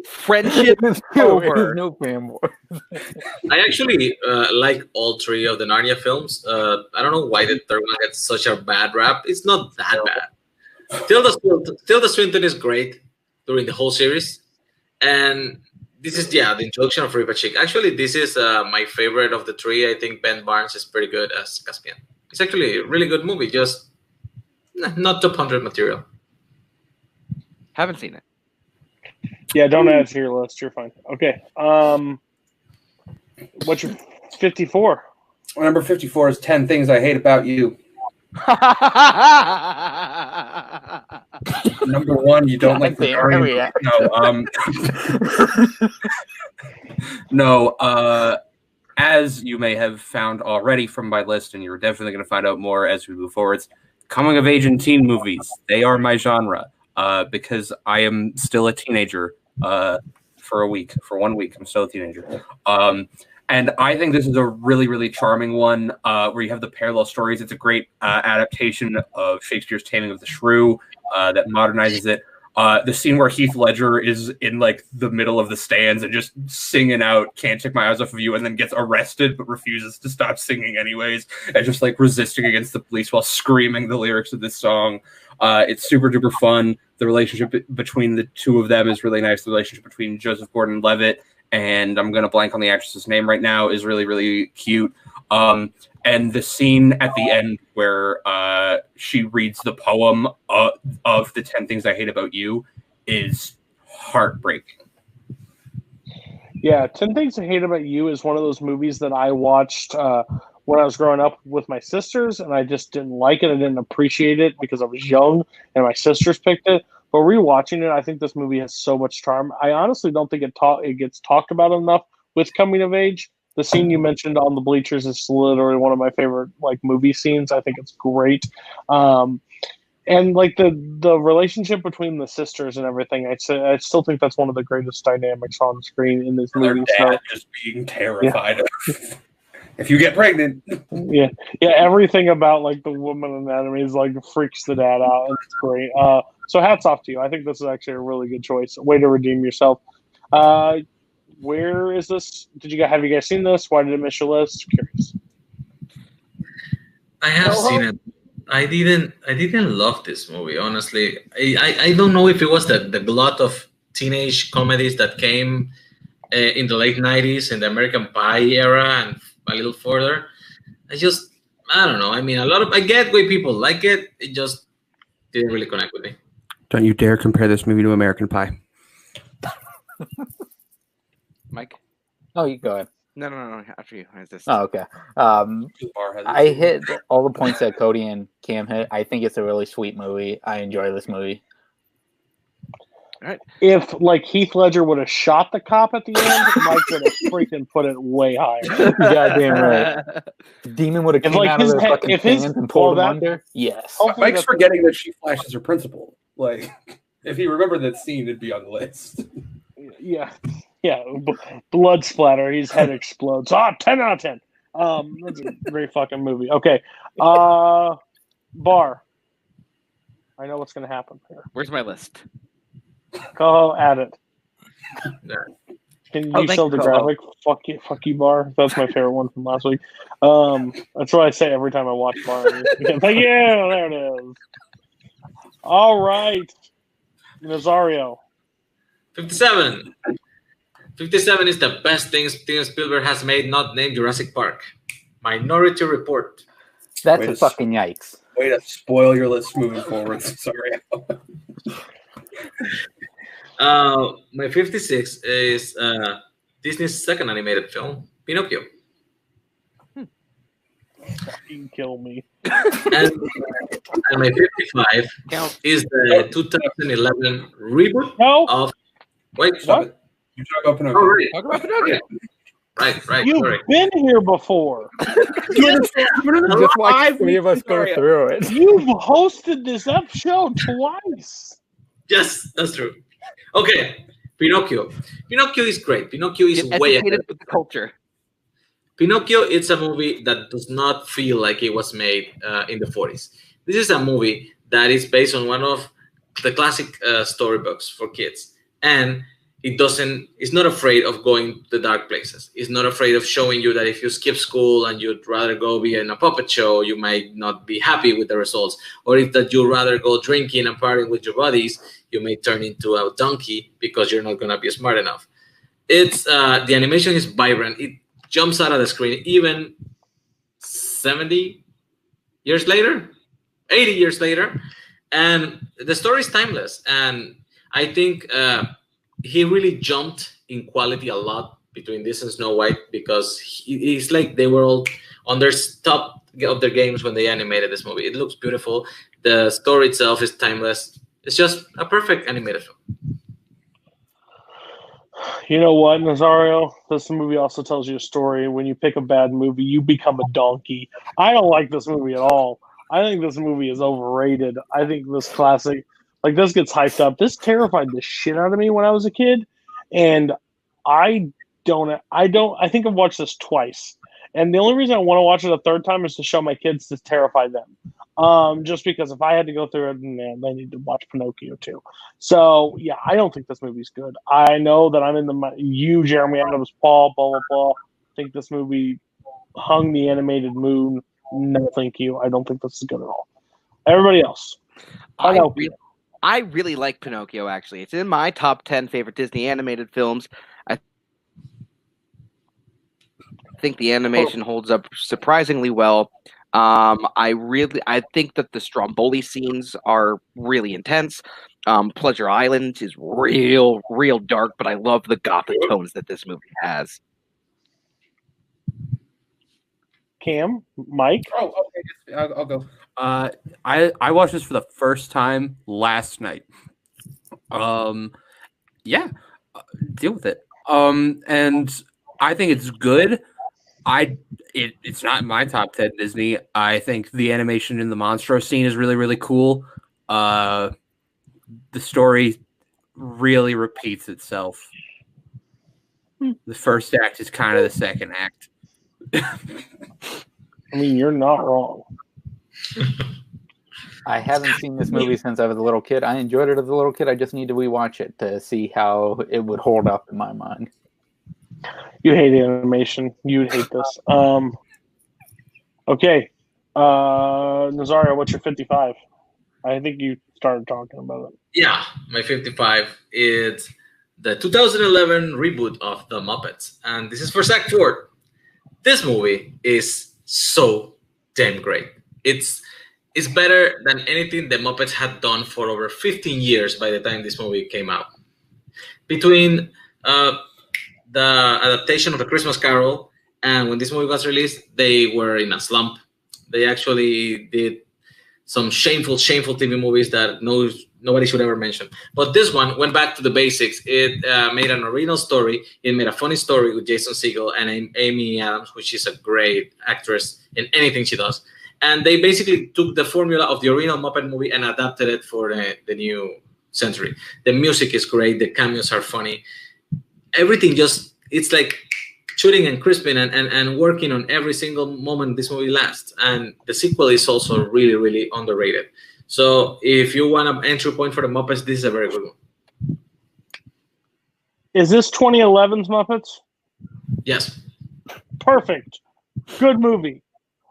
Friendship is over. No fanboy. I actually like all three of the Narnia films. I don't know why the third one gets such a bad rap. It's not that bad. Tilda Swinton is great during the whole series. And this is, the introduction of Ripa Chick. Actually, this is my favorite of the three. I think Ben Barnes is pretty good as Caspian. It's actually a really good movie, just not top 100 material. Haven't seen it. Yeah, don't add to your list. You're fine. Okay. What's your 54? Number 54 is 10 Things I Hate About You. Number 1, you don't like the Guardian. No, as you may have found already from my list, and you're definitely going to find out more as we move forward, coming of age and teen movies. They are my genre. Because I am still a teenager for 1 week. I'm still a teenager. And I think this is a really, really charming one where you have the parallel stories. It's a great adaptation of Shakespeare's Taming of the Shrew that modernizes it. The scene where Heath Ledger is in like the middle of the stands and just singing out "Can't Take My Eyes Off of You" and then gets arrested but refuses to stop singing anyways, and just like resisting against the police while screaming the lyrics of this song. It's super duper fun. The relationship between the two of them is really nice. The relationship between Joseph Gordon-Levitt and I'm going to blank on the actress's name right now is really, really cute. And the scene at the end where she reads the poem of the 10 Things I Hate About You is heartbreaking. Yeah, 10 Things I Hate About You is one of those movies that I watched when I was growing up with my sisters, and I just didn't like it. I didn't appreciate it because I was young, and my sisters picked it. But rewatching it, I think this movie has so much charm. I honestly don't think it gets talked about enough with coming of age. The scene you mentioned on the bleachers is literally one of my favorite movie scenes. I think it's great. And the relationship between the sisters and everything, I still think that's one of the greatest dynamics on screen in this movie. Their dad just being terrified of if you get pregnant. Yeah, everything about the woman anatomy is freaks the dad out, and it's great. So hats off to you. I think this is actually a really good choice. Way to redeem yourself. Where is this? Have you guys seen this? Why did it miss your list? Curious. I have seen it. I didn't love this movie, honestly. I don't know if it was the glut of teenage comedies that came in the late 90s in the American Pie era and a little further. I don't know. I mean, I get why people like it. It just didn't really connect with me. Don't you dare compare this movie to American Pie. Mike? Oh, you go ahead. No. After you. Oh, okay. I hit all the points that Cody and Cam hit. I think it's a really sweet movie. I enjoy this movie. All right. If Heath Ledger would have shot the cop at the end, Mike would have freaking put it way higher. Goddamn right. The demon would have come out of their fucking hands and pulled him under. Yes. Mike's forgetting that she flashes her principal. If he remembered that scene, it'd be on the list. Yeah. Blood splatter. His head explodes. 10 out of 10. That's a great fucking movie. Okay. Barr. I know what's going to happen here. Where's my list? Koho, add it. Yeah. Can you thank sell you, the Koho. graphic? Fuck you, Barr. That's my favorite one from last week. That's what I say every time I watch Barr. Thank you. There it is. All right, Nazario. 57. 57 is the best thing Steven Spielberg has made, not named Jurassic Park. Minority Report. That's Wait a a fucking yikes. Way to spoil your list moving forward. Sorry. My 56 is Disney's second animated film, Pinocchio. Fucking kill me. And my 55 is the 2011 reboot of... Wait, what? You talk about Pinocchio. Oh, right. Talk about Pinocchio. Right. You've Sorry. been here before. Just watch 3 of us go through it. You've hosted this show twice. Yes, that's true. Okay, Pinocchio. Pinocchio is great. Pinocchio is Get way educated ahead. with the culture. Pinocchio, it's a movie that does not feel like it was made in the 40s. This is a movie that is based on one of the classic storybooks for kids. And it's not afraid of going to dark places. It's not afraid of showing you that if you skip school and you'd rather go be in a puppet show, you might not be happy with the results. Or if that you'd rather go drinking and partying with your buddies, you may turn into a donkey because you're not going to be smart enough. It's the animation is vibrant. It jumps out of the screen even 70 years later, 80 years later. And the story is timeless. And I think he really jumped in quality a lot between this and Snow White because it's like they were all on their top of their games when they animated this movie. It looks beautiful. The story itself is timeless. It's just a perfect animated film. You know what, Nazario? This movie also tells you a story. When you pick a bad movie, you become a donkey. I don't like this movie at all. I think this movie is overrated. I think this classic, like this gets hyped up. This terrified the shit out of me when I was a kid, and I think I've watched this twice. And the only reason I want to watch it a third time is to show my kids to terrify them. Just because if I had to go through it, man, they need to watch Pinocchio too. So yeah, I don't think this movie's good. I know that I'm in you, Jeremy Adams, Paul, blah blah blah. Think this movie hung the animated moon. No, thank you. I don't think this is good at all. Everybody else, I really like Pinocchio. Actually, it's in my top 10 favorite Disney animated films. I think the animation holds up surprisingly well. I think that the Stromboli scenes are really intense. Pleasure Island is real dark, but I love the gothic tones that this movie has. Cam, Mike. Oh, okay. I'll go. I watched this for the first time last night. Yeah, deal with it. And I think it's good. It's not in my top 10 Disney. I think the animation in the Monstro scene is really cool. The story really repeats itself. The first act is kind of the second act. I mean, you're not wrong. I haven't seen this movie since I was a little kid. I enjoyed it as a little kid. I just need to rewatch it to see how it would hold up in my mind. You hate animation. You'd hate this. Okay. Nazario, what's your 55? I think you started talking about it. Yeah, my 55 is the 2011 reboot of The Muppets. And this is for Zach Ford. This movie is so damn great. It's better than anything the Muppets had done for over 15 years by the time this movie came out. Between the adaptation of A Christmas Carol and when this movie was released, they were in a slump. They actually did some shameful TV movies that nobody should ever mention. But this one went back to the basics. It made an original story. It made a funny story with Jason Segel and Amy Adams, which is a great actress in anything she does. And they basically took the formula of the original Muppet movie and adapted it for the new century. The music is great. The cameos are funny. Everything it's like shooting and crisping and working on every single moment this movie lasts. And the sequel is also really underrated. So if you want an entry point for the Muppets, this is a very good one. Is this 2011's Muppets? Yes. Perfect. Good movie.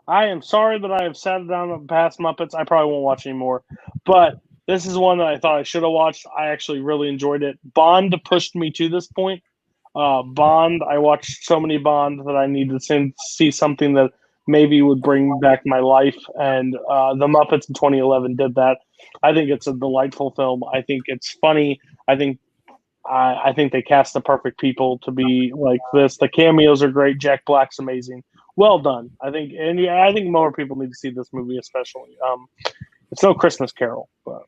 I am sorry that I have sat down on past Muppets. I probably won't watch anymore. But this is one that I thought I should have watched. I actually really enjoyed it. Bond pushed me to this point. Bond, I watched so many Bond that I needed to see something that maybe would bring back my life. And the Muppets in 2011 did that. I think it's a delightful film. I think it's funny. I think they cast the perfect people to be like this. The cameos are great. Jack Black's amazing. Well done. I think more people need to see this movie, especially. It's no Christmas Carol, but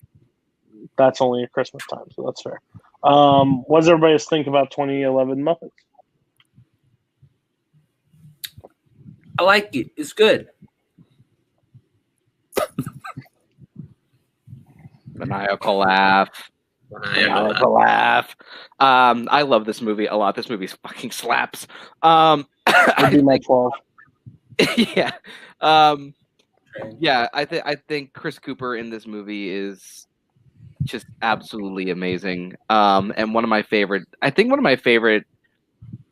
that's only at Christmas time, so that's fair. What does everybody think about 2011 Muppets? I like it. It's good. Maniacal laugh. Maniacal laugh. I love this movie a lot. This movie fucking slaps. I'd be my 12. Yeah. Yeah, I think Chris Cooper in this movie is just absolutely amazing. And one of my favorite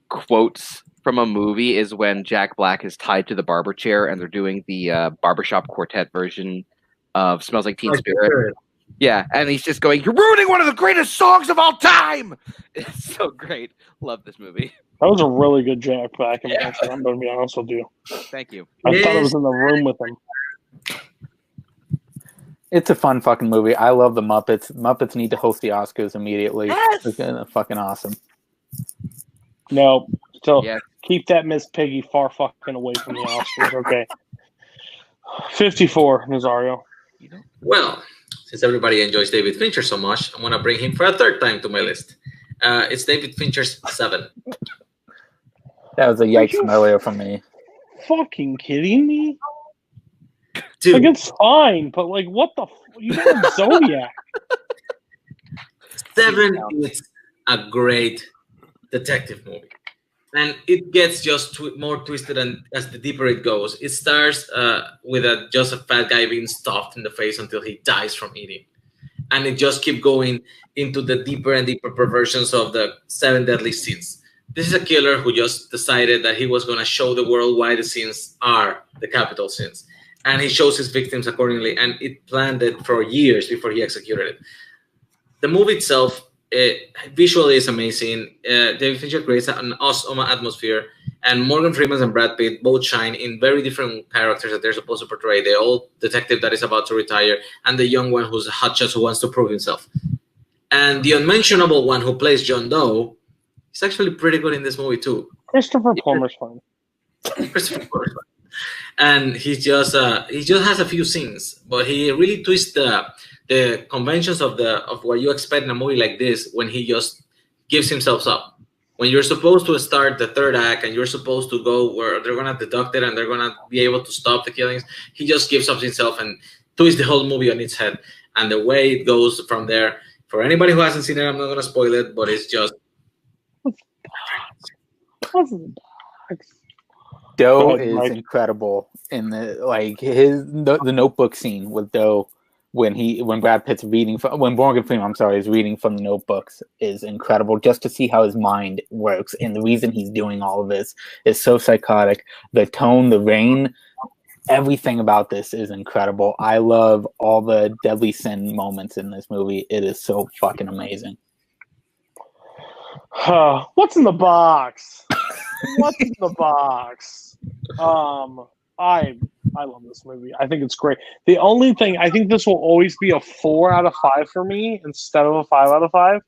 quotes from a movie is when Jack Black is tied to the barber chair and they're doing the barbershop quartet version of Smells Like Teen Spirit. Yeah, and he's just going, "You're ruining one of the greatest songs of all time!" It's so great. Love this movie. That was a really good Jack Black impression. I'm going to be honest with you. Thank you. I thought I was in the room with him. It's a fun fucking movie. I love the Muppets. Muppets need to host the Oscars immediately. Yes! It's fucking awesome. No, so Yeah. keep that Miss Piggy far fucking away from the Oscars, okay? 54, Nazario. Well, since everybody enjoys David Fincher so much, I'm going to bring him for a third time to my list. It's David Fincher's Seven. That was a yikes earlier from me. Fucking kidding me? Dude. Like, it's fine, but like, what the? You got Zodiac. Seven is a great detective movie. And it gets just more twisted, and as the deeper it goes, it starts with just a fat guy being stuffed in the face until he dies from eating. And it just keeps going into the deeper and deeper perversions of the 7 deadly sins. This is a killer who just decided that he was going to show the world why the sins are the capital sins. And he shows his victims accordingly, and it planned it for years before he executed it. The movie itself, visually is amazing. David Fincher creates an awesome atmosphere, and Morgan Freeman and Brad Pitt both shine in very different characters that they're supposed to portray. The old detective that is about to retire, and the young one who's a hotshot who wants to prove himself. And the unmentionable one who plays John Doe is actually pretty good in this movie too. Christopher Plummer's fun. Christopher Plummer's fun. And he just has a few scenes, but he really twists the conventions of what you expect in a movie like this when he just gives himself up. When you're supposed to start the third act and you're supposed to go where they're going to deduct it and they're going to be able to stop the killings, he just gives up himself and twists the whole movie on its head. And the way it goes from there, for anybody who hasn't seen it, I'm not going to spoil it, but it's just... Doe is incredible in the Notebook scene with Doe when Brad Pitt's reading when Morgan Freeman is reading from the notebooks is incredible, just to see how his mind works, and the reason he's doing all of this is so psychotic. The tone, the rain, everything about this is incredible. I love all the deadly sin moments in this movie. It is so fucking amazing. What's in the box? What's in the box? I love this movie. I think it's great. The only thing, I think this will always be a 4 out of 5 for me instead of a 5 out of 5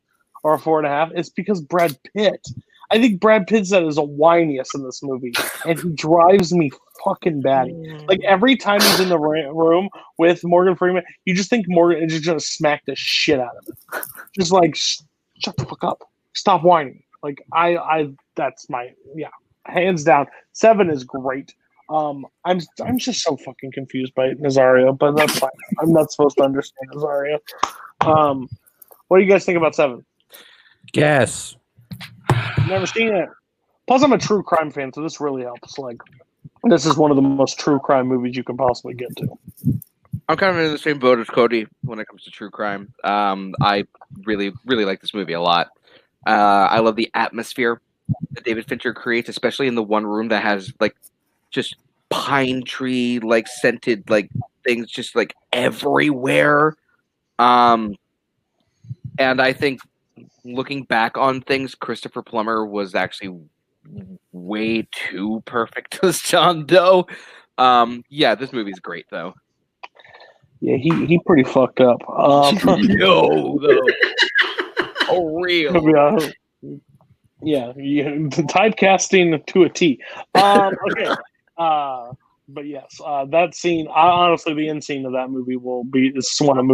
or a 4.5. It's because Brad Pitt. I think Brad Pitt's that is a whiniest in this movie, and he drives me fucking batty. Like, every time he's in the room with Morgan Freeman, you just think Morgan is just gonna smack the shit out of him. Just like, shut the fuck up. Stop whining. Like, that's my, hands down. 7 is great. I'm just so fucking confused by Nazario, but that's fine. I'm not supposed to understand Nazario. What do you guys think about 7? Guess. Never seen it. Plus, I'm a true crime fan, so this really helps. Like, this is one of the most true crime movies you can possibly get to. I'm kind of in the same boat as Cody when it comes to true crime. I really, really like this movie a lot. I love the atmosphere that David Fincher creates, especially in the one room that has like just pine tree like scented like things just like everywhere. And I think looking back on things, Christopher Plummer was actually way too perfect as John Doe. Yeah, this movie's great though. Yeah, he pretty fucked up. No, though. Oh, real. Yeah, typecasting to a T. Okay. But yes, that scene. Honestly, the end scene of that movie is one of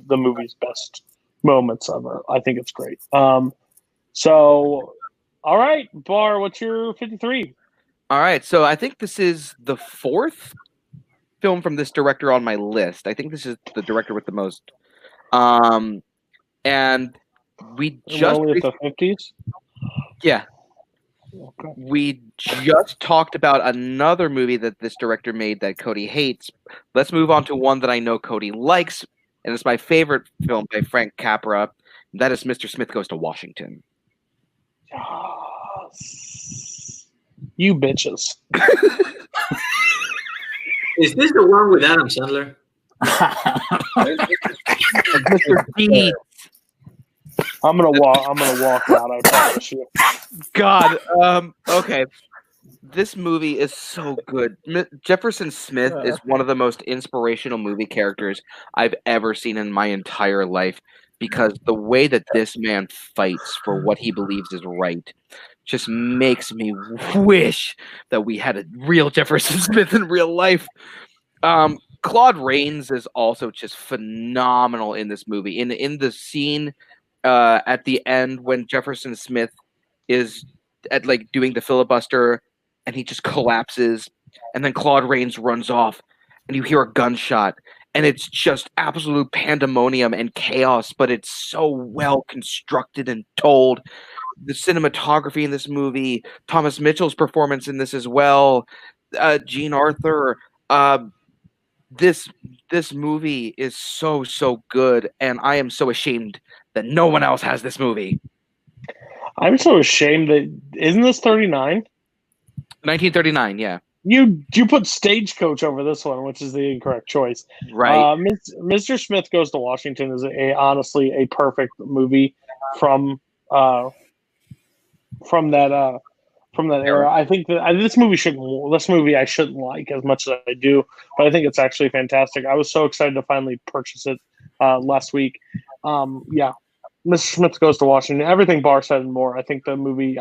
the movie's best moments ever. I think it's great. So, all right, Barr, what's your 53? All right, so I think this is the fourth film from this director on my list. I think this is the director with the most. And we just only at the 50s. Yeah. Okay. We just talked about another movie that this director made that Cody hates. Let's move on to one that I know Cody likes, and it's my favorite film by Frank Capra. That is Mr. Smith Goes to Washington. Yes. You bitches. Is this the one with Adam Sandler? Mr. D. I'm gonna walk out. I promise you. God. Okay. This movie is so good. Jefferson Smith is one of the most inspirational movie characters I've ever seen in my entire life, because the way that this man fights for what he believes is right just makes me wish that we had a real Jefferson Smith in real life. Claude Rains is also just phenomenal in this movie. In the scene at the end when Jefferson Smith is at like doing the filibuster and he just collapses, and then Claude Rains runs off and you hear a gunshot, and it's just absolute pandemonium and chaos, but it's so well constructed and told. The cinematography in this movie, Thomas Mitchell's performance in this as well, Jean Arthur. This movie is so good, and I am so ashamed that no one else has this movie. I'm so ashamed that isn't this 39? 1939, yeah. You put Stagecoach over this one, which is the incorrect choice. Right. Mr. Smith Goes to Washington is honestly a perfect movie from that era. I think that this movie I shouldn't like as much as I do, but I think it's actually fantastic. I was so excited to finally purchase it last week. Yeah, Mr. Smith Goes to Washington. Everything Barr said and more. I think the movie.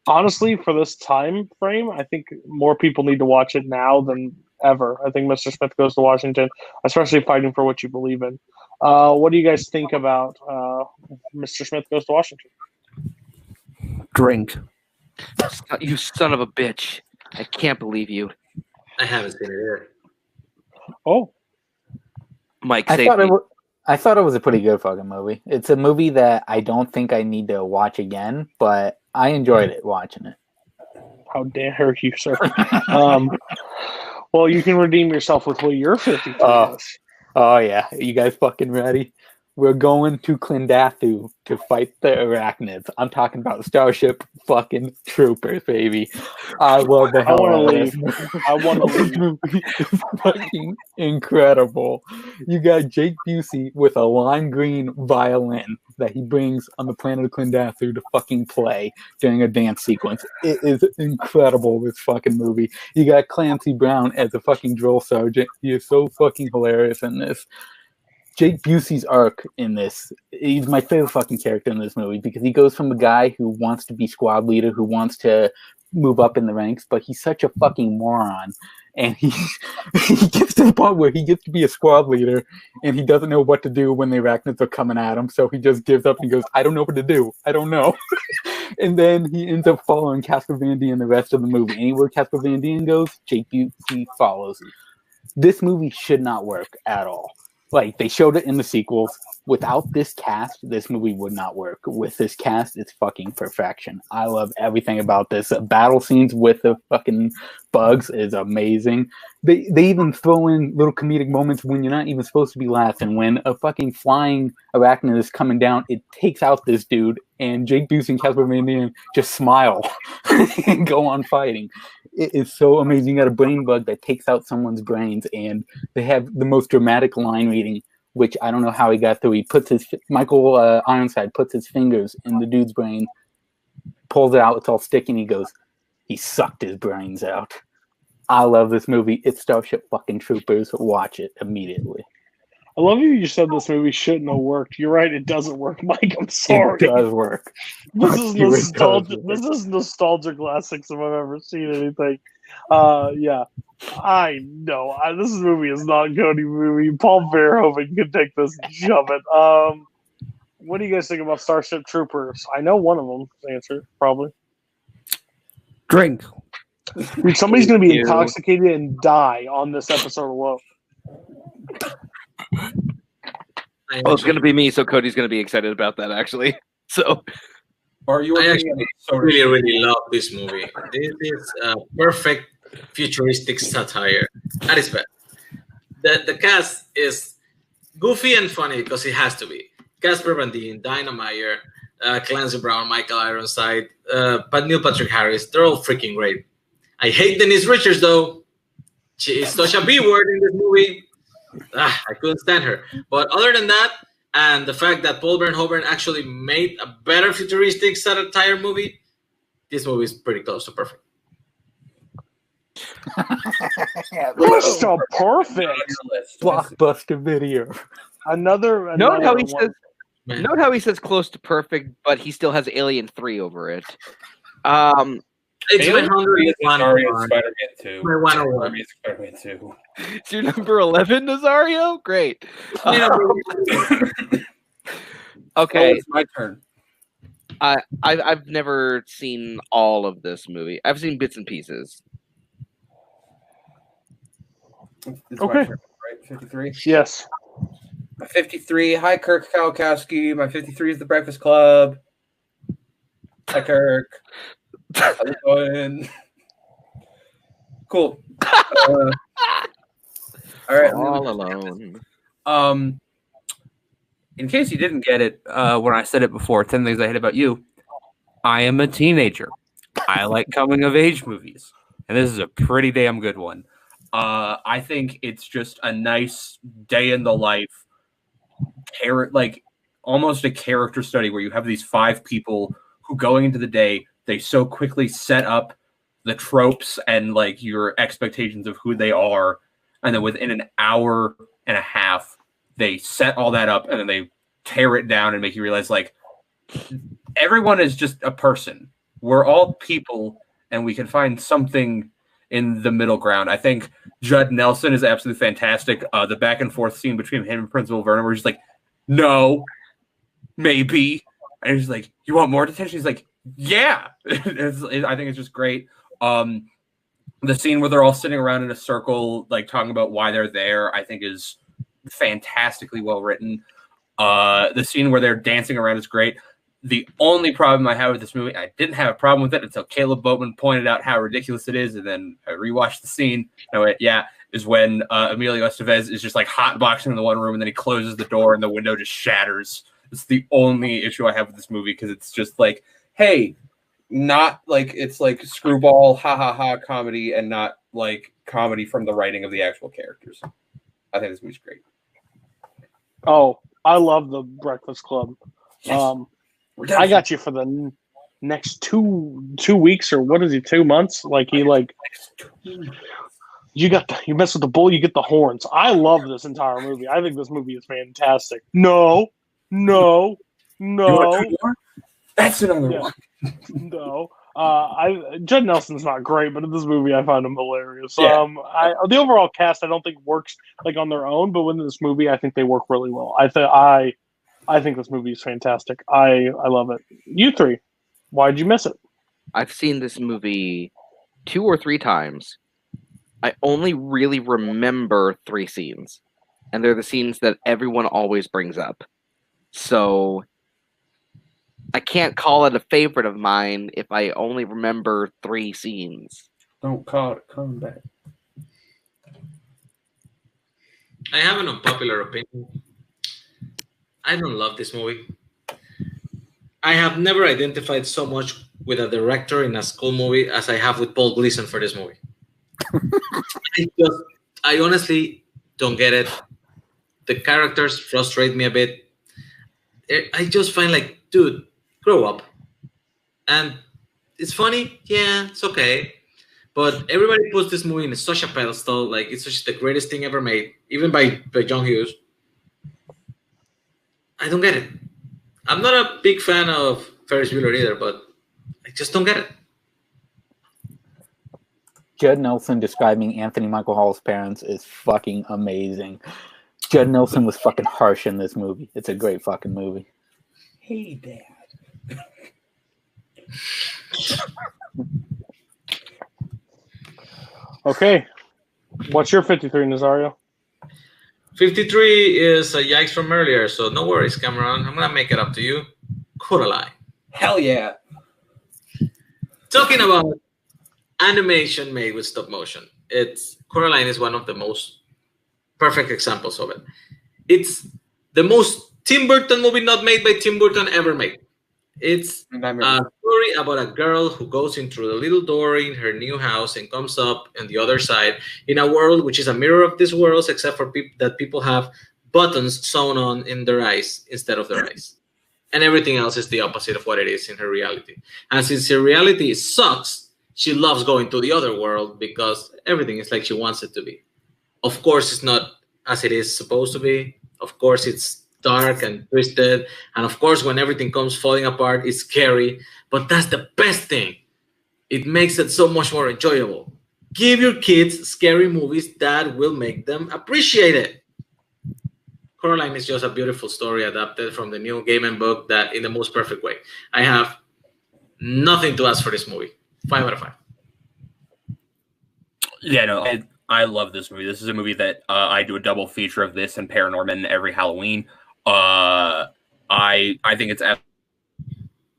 Honestly, for this time frame, I think more people need to watch it now than ever. I think Mr. Smith Goes to Washington, especially fighting for what you believe in. What do you guys think about Mr. Smith Goes to Washington? Drink. You son of a bitch. I can't believe you. I haven't seen it either. Oh. Mike, I thought it was a pretty good fucking movie. It's a movie that I don't think I need to watch again, but I enjoyed it watching it. How dare you, sir? Well, you can redeem yourself with what your 52 is. Oh, yeah. You guys fucking ready? We're going to Clendathu to fight the arachnids. I'm talking about Starship fucking Troopers, baby. I love the hell out of this. I want to leave. This movie is fucking incredible. You got Jake Busey with a lime green violin that he brings on the planet of Clendathu to fucking play during a dance sequence. It is incredible, this fucking movie. You got Clancy Brown as a fucking drill sergeant. He is so fucking hilarious in this. Jake Busey's arc in this, he's my favorite fucking character in this movie, because he goes from a guy who wants to be squad leader, who wants to move up in the ranks, but he's such a fucking moron. And he gets to the point where he gets to be a squad leader and he doesn't know what to do when the arachnids are coming at him. So he just gives up and goes, I don't know what to do. I don't know. And then he ends up following Casper Van Dien the rest of the movie. Anywhere Casper Van Dien goes, Jake Busey follows. This movie should not work at all. Like, they showed it in the sequels. Without this cast, this movie would not work. With this cast, it's fucking perfection. I love everything about this. Battle scenes with the fucking bugs is amazing. They even throw in little comedic moments when you're not even supposed to be laughing. When a fucking flying arachnid is coming down, it takes out this dude, and Jake Busey and Casper Van Dien just smile and go on fighting. It is so amazing. You got a brain bug that takes out someone's brains, and they have the most dramatic line reading, which I don't know how he got through. He puts Michael Ironside puts his fingers in the dude's brain, pulls it out, it's all sticky, and he goes, he sucked his brains out. I love this movie. It's Starship fucking Troopers. Watch it immediately. I love you said this movie shouldn't have worked. You're right, it doesn't work, Mike. I'm sorry. It does work. This is nostalgia. This is nostalgia classics if I've ever seen anything. Yeah, I know. This movie is not a Cody movie. Paul Verhoeven could take this and shove it. What do you guys think about Starship Troopers? I know one of them. Answer probably. Drink. Dude, somebody's going to be intoxicated and die on this episode alone. Well, it's going to be me, so Cody's going to be excited about that, actually. So, Are you? I actually really love this movie. This is a perfect futuristic satire at its best. The cast is goofy and funny because it has to be. Casper Van Dien, Dinah Meyer, Clancy Brown, Michael Ironside, Neil Patrick Harris. They're all freaking great. I hate Denise Richards, though. She is such a B-word in this movie. I couldn't stand her. But other than that, and the fact that Paul Verhoeven actually made a better futuristic satire movie, this movie is pretty close to perfect. Close to perfect. Blockbuster video. Another note how he one. says. Note how he says close to perfect, but he still has Alien 3 over it. It's my Alien 3 is 101. Nazario's Spider-Man 2. My 101. Nazario's Spider-Man 2. It's your number 11, Nazario? Great. Okay. It's my turn. I've never seen all of this movie. I've seen bits and pieces. It's Okay. my turn, right? 53? Yes. My 53. Hi, Kirk Kowalkowski. My 53 is The Breakfast Club. Hi, Kirk. How's it going? Cool. All right. All alone. In case you didn't get it when I said it before, 10 things I hate about you. I am a teenager. I like coming of age movies, and this is a pretty damn good one. I think it's just a nice day in the life, like almost a character study where you have these 5 people who going into the day, they so quickly set up the tropes and like your expectations of who they are, and then within an hour and a half, they set all that up and then they tear it down and make you realize like everyone is just a person. We're all people, and we can find something in the middle ground. I think Judd Nelson is absolutely fantastic. The back and forth scene between him and Principal Vernon, where he's like, "No, maybe," and he's like, "You want more detention?" He's like, "Yeah." I think it's just great. The scene where they're all sitting around in a circle, like talking about why they're there, I think is fantastically well written. The scene where they're dancing around is great. The only problem I have with this movie, I didn't have a problem with it until Kaleb Boatman pointed out how ridiculous it is, and then I rewatched the scene. And I went, yeah, is when Emilio Estevez is just like hotboxing in the one room, and then he closes the door and the window just shatters. It's the only issue I have with this movie, because it's just like, hey, not like it's like screwball, ha ha ha comedy, and not like comedy from the writing of the actual characters. I think this movie's great. Oh, I love The Breakfast Club. Yes. I got you for the next two weeks, or what is he, 2 months? Like he like you mess with the bull, you get the horns. I love this entire movie. I think this movie is fantastic. No. You want 2 more? That's another one. No. Judd Nelson's not great, but in this movie I find him hilarious. Yeah. The overall cast I don't think works like on their own, but within this movie I think they work really well. I think this movie is fantastic. I love it. You 3, why'd you miss it? I've seen this movie 2 or 3 times. I only really remember 3 scenes. and they're the scenes that everyone always brings up. So I can't call it a favorite of mine if I only remember 3 scenes. Don't call it combat. I have an unpopular opinion. I don't love this movie. I have never identified so much with a director in a school movie as I have with Paul Gleason for this movie. I honestly don't get it. The characters frustrate me a bit. I just find like, dude, grow up. And it's funny, yeah, it's okay. But everybody puts this movie in such a pedestal, like it's just the greatest thing ever made, even by John Hughes. I don't get it. I'm not a big fan of Ferris Bueller either, but I just don't get it. Judd Nelson describing Anthony Michael Hall's parents is fucking amazing. Judd Nelson was fucking harsh in this movie. It's a great fucking movie. Hey, Dad. Okay. What's your 53, Nazario? 53 is a yikes from earlier, so no worries, Cameron. I'm going to make it up to you. Coraline. Hell yeah. Talking about animation made with stop motion, Coraline is one of the most perfect examples of it. It's the most Tim Burton movie not made by Tim Burton ever made. It's a story about a girl who goes in through the little door in her new house and comes up on the other side in a world which is a mirror of this world, except for that people have buttons sewn on in their eyes instead of their eyes. And everything else is the opposite of what it is in her reality. And since her reality sucks, she loves going to the other world because everything is like she wants it to be. Of course, it's not as it is supposed to be. Of course, it's dark and twisted. And of course, when everything comes falling apart, it's scary. But that's the best thing. It makes it so much more enjoyable. Give your kids scary movies that will make them appreciate it. Coraline is just a beautiful story adapted from the Neil Gaiman book that in the most perfect way. I have nothing to ask for this movie. 5 out of 5. Yeah, no, I love this movie. This is a movie that I do a double feature of this and ParaNorman every Halloween. I think it's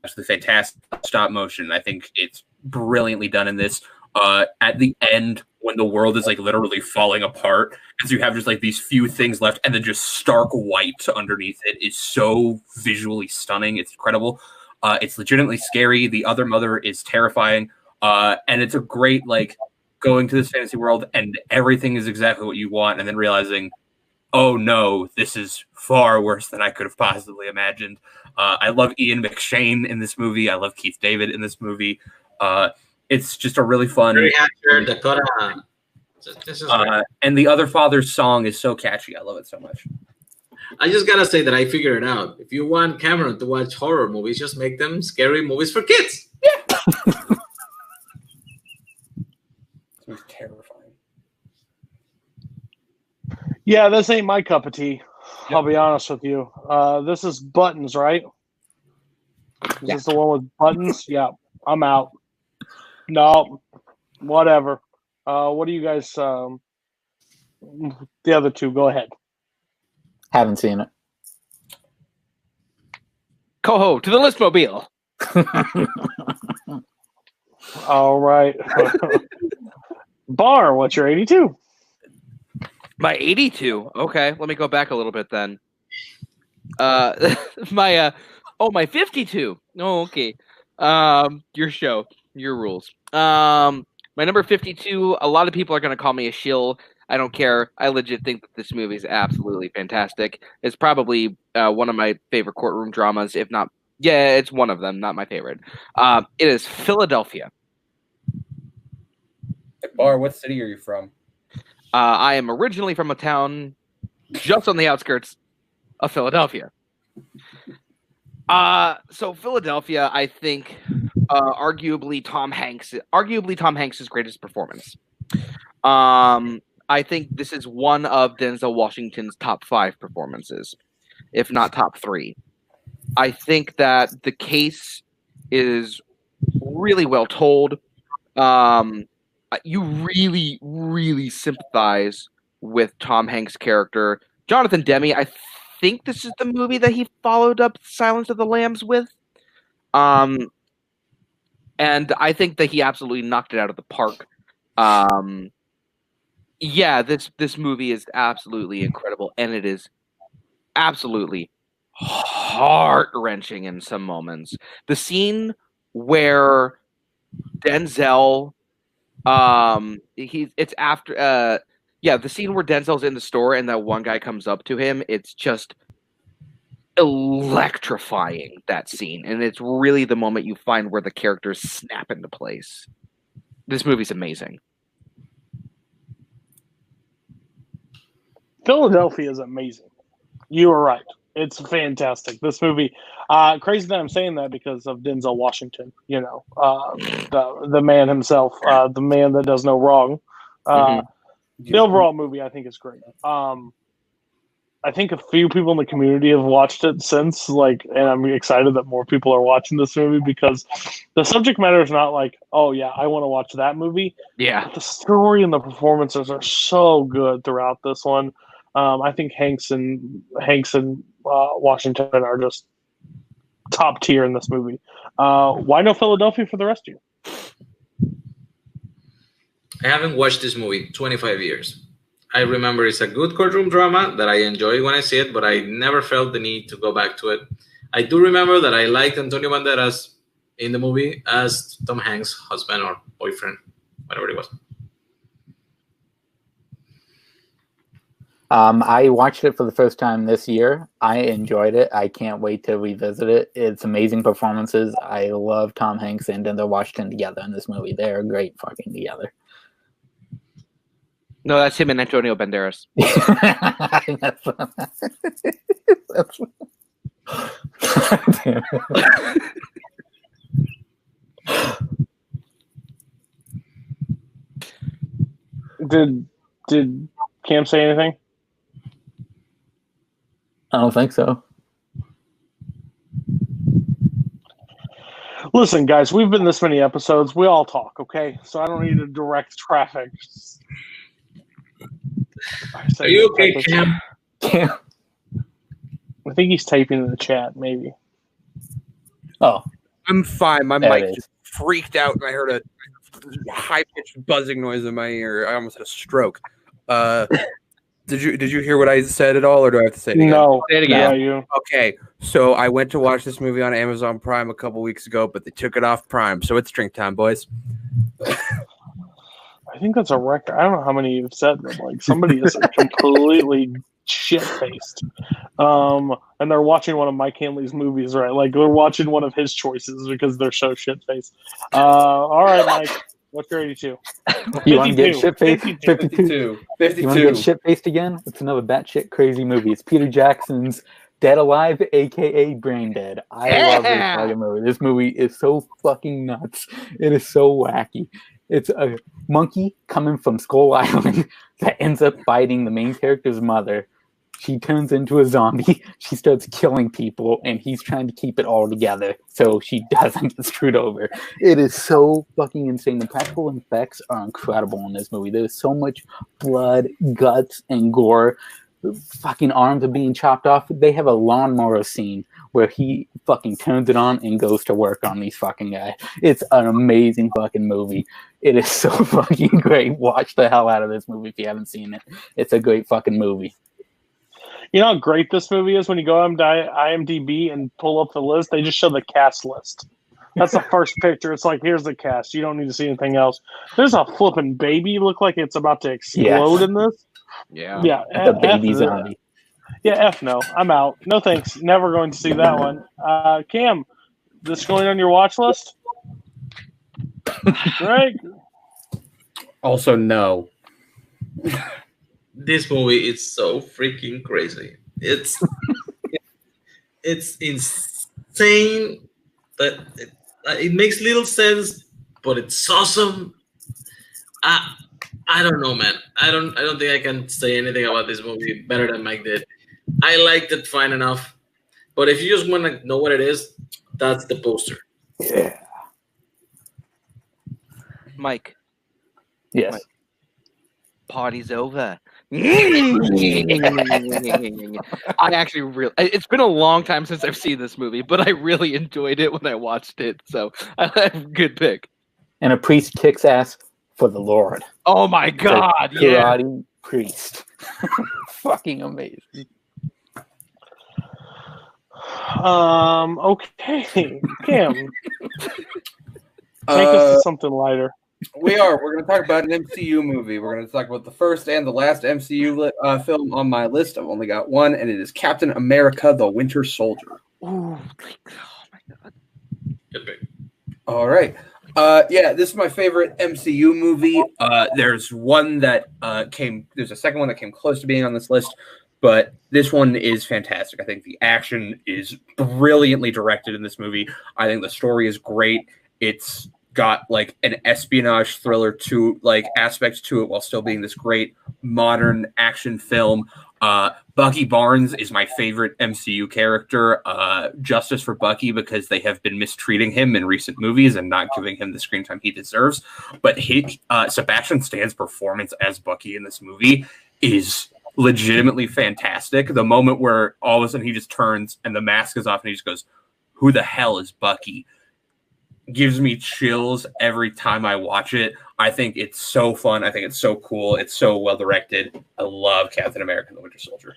absolutely fantastic stop motion. I think it's brilliantly done in this. At the end, when the world is like literally falling apart, and so you have just like these few things left, and then just stark white underneath it is so visually stunning. It's incredible. It's legitimately scary. The other mother is terrifying, and it's a great like going to this fantasy world, and everything is exactly what you want, and then realizing, oh no, this is far worse than I could have possibly imagined. I love Ian McShane in this movie. I love Keith David in this movie. It's just a really fun. Dakota. And the Other Father's song is so catchy. I love it so much. I just gotta say that I figured it out. If you want Cameron to watch horror movies, just make them scary movies for kids. Yeah. It's terrifying. Yeah, this ain't my cup of tea. I'll be honest with you. This is Buttons, right? Is this the one with buttons? Yeah, I'm out. No, whatever. What do you guys? The other two, go ahead. Haven't seen it. Koho to the listmobile. All right. Barr, what's your 82? My 82. Okay, let me go back a little bit then. My 52. Oh, okay. Your show, your rules. My number 52. A lot of people are going to call me a shill. I don't care. I legit think that this movie is absolutely fantastic. It's probably one of my favorite courtroom dramas, if not, yeah, it's one of them, not my favorite. It is Philadelphia. Barr, what city are you from? I am originally from a town just on the outskirts of Philadelphia. So Philadelphia, I think, arguably Tom Hanks' greatest performance. I think this is one of Denzel Washington's top 5 performances, if not top 3. I think that the case is really well told. You really, really sympathize with Tom Hanks' character Jonathan Demme, I think this is the movie that he followed up Silence of the Lambs with. And I think that he absolutely knocked it out of the park. Yeah, this movie is absolutely incredible, and it is absolutely heart-wrenching in some moments. The scene where Denzel, the scene where Denzel's in the store and that one guy comes up to him, it's just electrifying, that scene, and it's really the moment you find where the characters snap into place. This movie's amazing. Philadelphia is amazing. You were right. It's fantastic. This movie, crazy that I'm saying that because of Denzel Washington, you know, the man himself, the man that does no wrong. The overall movie, I think, is great. I think a few people in the community have watched it since, and I'm excited that more people are watching this movie because the subject matter is not like, oh yeah, I want to watch that movie. Yeah. But the story and the performances are so good throughout this one. I think Hanks and Washington are just top tier in this movie. Why no Philadelphia for the rest of you? I haven't watched this movie 25 years. I remember it's a good courtroom drama that I enjoy when I see it, but I never felt the need to go back to it. I do remember that I liked Antonio Banderas in the movie as Tom Hanks' husband or boyfriend, whatever it was. I watched it for the first time this year. I enjoyed it. I can't wait to revisit it. It's amazing performances. I love Tom Hanks and Denzel Washington together in this movie. They're great fucking together. No, that's him and Antonio Banderas. Did Cam say anything? I don't think so. Listen, guys, we've been this many episodes. We all talk, okay? So I don't need to direct traffic. Are you okay, Cam? Cam. I think he's typing in the chat, maybe. Oh. I'm fine. My There mic it just freaked out and I heard a high-pitched buzzing noise in my ear. I almost had a stroke. Did you hear what I said at all, or do I have to say it again? No. Say it again. Yeah, you. Okay, so I went to watch this movie on Amazon Prime a couple weeks ago, but they took it off Prime, so it's drink time, boys. I think that's a record. I don't know how many you've said, but somebody is completely shit-faced. And they're watching one of Mike Hanley's movies, right? They're watching one of his choices because they're so shit-faced. All right, Mike. What's your 82? You want to get shit-faced? 52. You want to get shit-faced again? It's another batshit crazy movie. It's Peter Jackson's Dead Alive, a.k.a. Brain Dead. I love this fucking movie. This movie is so fucking nuts. It is so wacky. It's a monkey coming from Skull Island that ends up biting the main character's mother. She turns into a zombie. She starts killing people, and he's trying to keep it all together so she doesn't get screwed over. It is so fucking insane. The practical effects are incredible in this movie. There's so much blood, guts, and gore. Fucking arms are being chopped off. They have a lawnmower scene where he fucking turns it on and goes to work on these fucking guys. It's an amazing fucking movie. It is so fucking great. Watch the hell out of this movie if you haven't seen it. It's a great fucking movie. You know how great this movie is when you go on IMDb and pull up the list? They just show the cast list. That's the first picture. It's like, here's the cast. You don't need to see anything else. There's a flipping baby. Look like it's about to explode in this. Yeah. Yeah. The baby zombie. Yeah, no. I'm out. No thanks. Never going to see that one. Cam, this going on your watch list? Greg? Also, no. This movie is so freaking crazy. It's insane. That it makes little sense, but it's awesome. I don't know, man. I don't think I can say anything about this movie better than Mike did. I liked it fine enough, but if you just want to know what it is, that's the poster. Yeah. Mike. Yes. Mike. Party's over. I actually really. It's been a long time since I've seen this movie, but I really enjoyed it when I watched it. So, good pick. And a priest kicks ass for the Lord. Oh my God! Yeah. Karate priest. Fucking amazing. Okay, Cam. Take us to something lighter. We're going to talk about an MCU movie. We're going to talk about the first and the last MCU film on my list. I've only got one, and it is Captain America: The Winter Soldier. Oh my God! Good pick. All right. This is my favorite MCU movie. There's one that there's a second one that came close to being on this list, but this one is fantastic. I think the action is brilliantly directed in this movie. I think the story is great. It's got like an espionage thriller to like aspects to it while still being this great modern action film. Bucky Barnes is my favorite MCU character. Justice for Bucky, because they have been mistreating him in recent movies and not giving him the screen time he deserves. But Sebastian Stan's performance as Bucky in this movie is legitimately fantastic. The moment where all of a sudden he just turns and the mask is off and he just goes, "Who the hell is Bucky?" gives me chills every time I watch it. I think it's so fun. I think it's so cool. It's so well directed. I love Captain America: The Winter Soldier.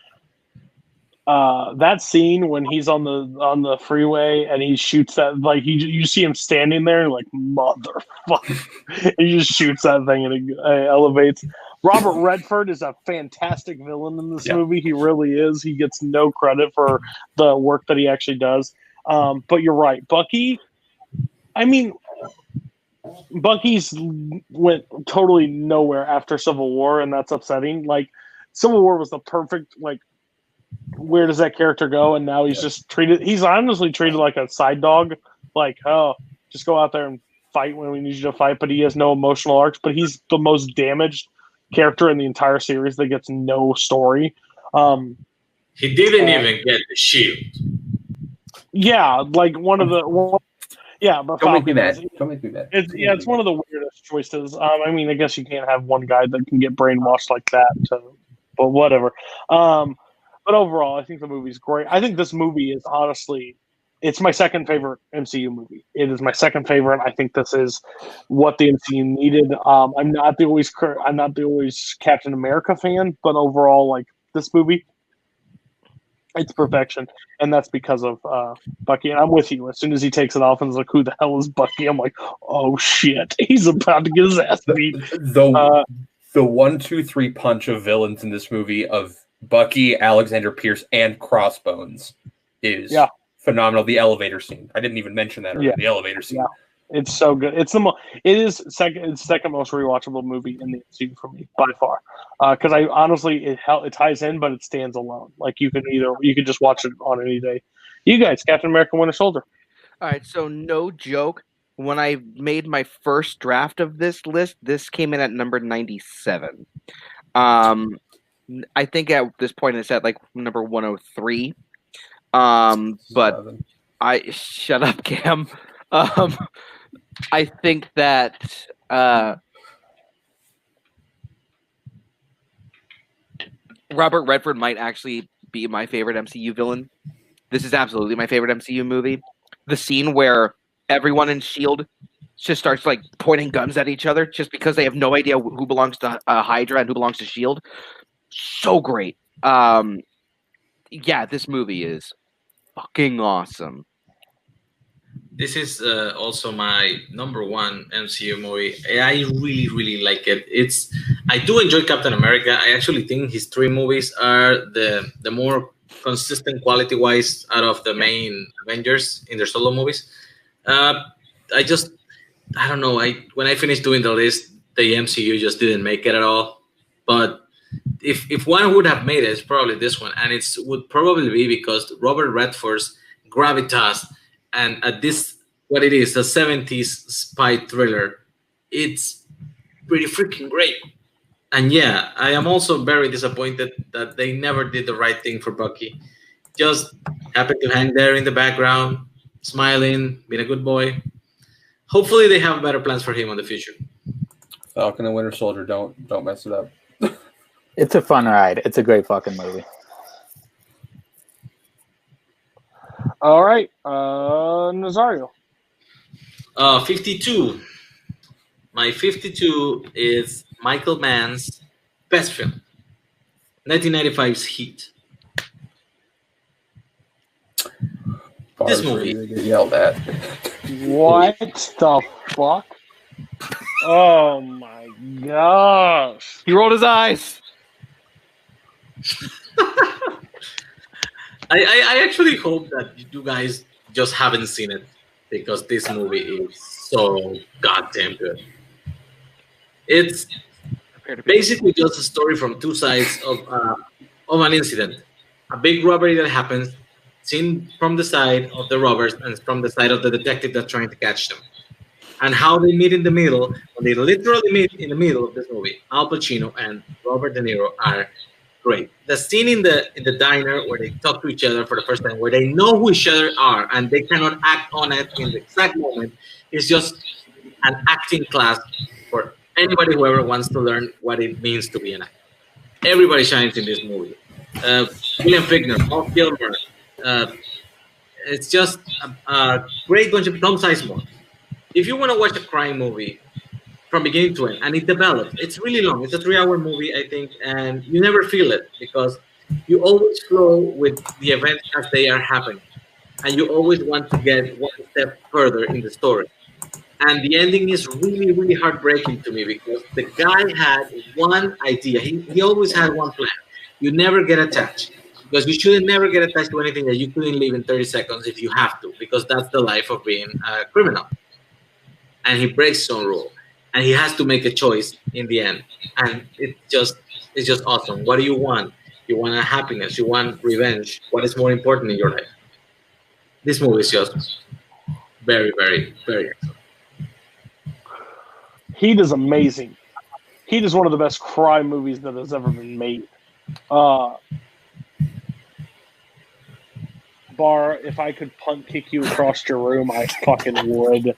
That scene when he's on the freeway and he shoots that, like you see him standing there and like, motherfucker, he just shoots that thing and it elevates. Robert Redford is a fantastic villain in this movie. He really is. He gets no credit for the work that he actually does. But you're right, Bucky. I mean, Bucky's went totally nowhere after Civil War, and that's upsetting. Like, Civil War was the perfect, like, where does that character go? And now he's just treated, he's honestly treated like a side dog. Like, oh, just go out there and fight when we need you to fight, but he has no emotional arcs. But he's the most damaged character in the entire series that gets no story. He didn't even get the shield. Yeah, like but Don't make me mad. Don't make me mad. It's one of the weirdest choices. I mean, I guess you can't have one guy that can get brainwashed like that. But whatever. But overall, I think the movie's great. I think this movie is honestly, it's my second favorite MCU movie. It is my second favorite. I think this is what the MCU needed. I'm not the always Captain America fan, but overall, like, this movie, it's perfection, and that's because of Bucky. And I'm with you. As soon as he takes it off and is like, "Who the hell is Bucky?" I'm like, "Oh shit, he's about to get his ass beat." The 1-2-3 punch of villains in this movie of Bucky, Alexander Pierce, and Crossbones is phenomenal. The elevator scene. I didn't even mention that earlier. The elevator scene. Yeah. It's so good. It's second most rewatchable movie in the MCU for me by far. Because I honestly, it ties in, but it stands alone. Like, you could just watch it on any day. You guys, Captain America: Winter Soldier. All right, so no joke. When I made my first draft of this list, this came in at number 97. I think at this point it's at like number 103. But shut up, Cam. I think that Robert Redford might actually be my favorite MCU villain. This is absolutely my favorite MCU movie. The scene where everyone in S.H.I.E.L.D. just starts like pointing guns at each other just because they have no idea who belongs to Hydra and who belongs to S.H.I.E.L.D. So great. This movie is fucking awesome. This is also my number one MCU movie. I really, really like it. I do enjoy Captain America. I actually think his 3 movies are the more consistent quality-wise out of the main Avengers in their solo movies. I don't know. When I finished doing the list, the MCU just didn't make it at all. But if one would have made it, it's probably this one. And it would probably be because Robert Redford's gravitas, and at this, what it is, a 70s spy thriller, it's pretty freaking great. And yeah, I am also very disappointed that they never did the right thing for Bucky. Just happened to hang there in the background, smiling, being a good boy. Hopefully they have better plans for him in the future. Falcon and Winter Soldier, don't mess it up. It's a fun ride. It's a great fucking movie. All right, Nazario. 52. My 52 is Michael Mann's best film, 1995's Heat. This movie yelled at. What the fuck? Oh my gosh! He rolled his eyes. I actually hope that you guys just haven't seen it because this movie is so goddamn good. It's basically just a story from two sides of an incident. A big robbery that happens, seen from the side of the robbers and from the side of the detective that's trying to catch them. And how they meet in the middle, when they literally meet in the middle of this movie. Al Pacino and Robert De Niro are great. The scene in the diner where they talk to each other for the first time, where they know who each other are and they cannot act on it in the exact moment, is just an acting class for anybody who ever wants to learn what it means to be an actor. Everybody shines in this movie. William Fichtner, Paul Kilmer. It's just a great bunch of Tom Sizemore. If you want to watch a crime movie from beginning to end, and it develops, it's really long. It's a 3-hour movie, I think, and you never feel it because you always flow with the events as they are happening, and you always want to get one step further in the story. And the ending is really, really heartbreaking to me because the guy had one idea. He always had one plan. You never get attached because you shouldn't never get attached to anything that you couldn't leave in 30 seconds if you have to, because that's the life of being a criminal. And he breaks his own rule, and he has to make a choice in the end. And it's just awesome. What do you want? You want a happiness. You want revenge. What is more important in your life? This movie is just very, very, very excellent. Heat is amazing. Heat is one of the best crime movies that has ever been made. Barr, if I could punt kick you across your room, I fucking would.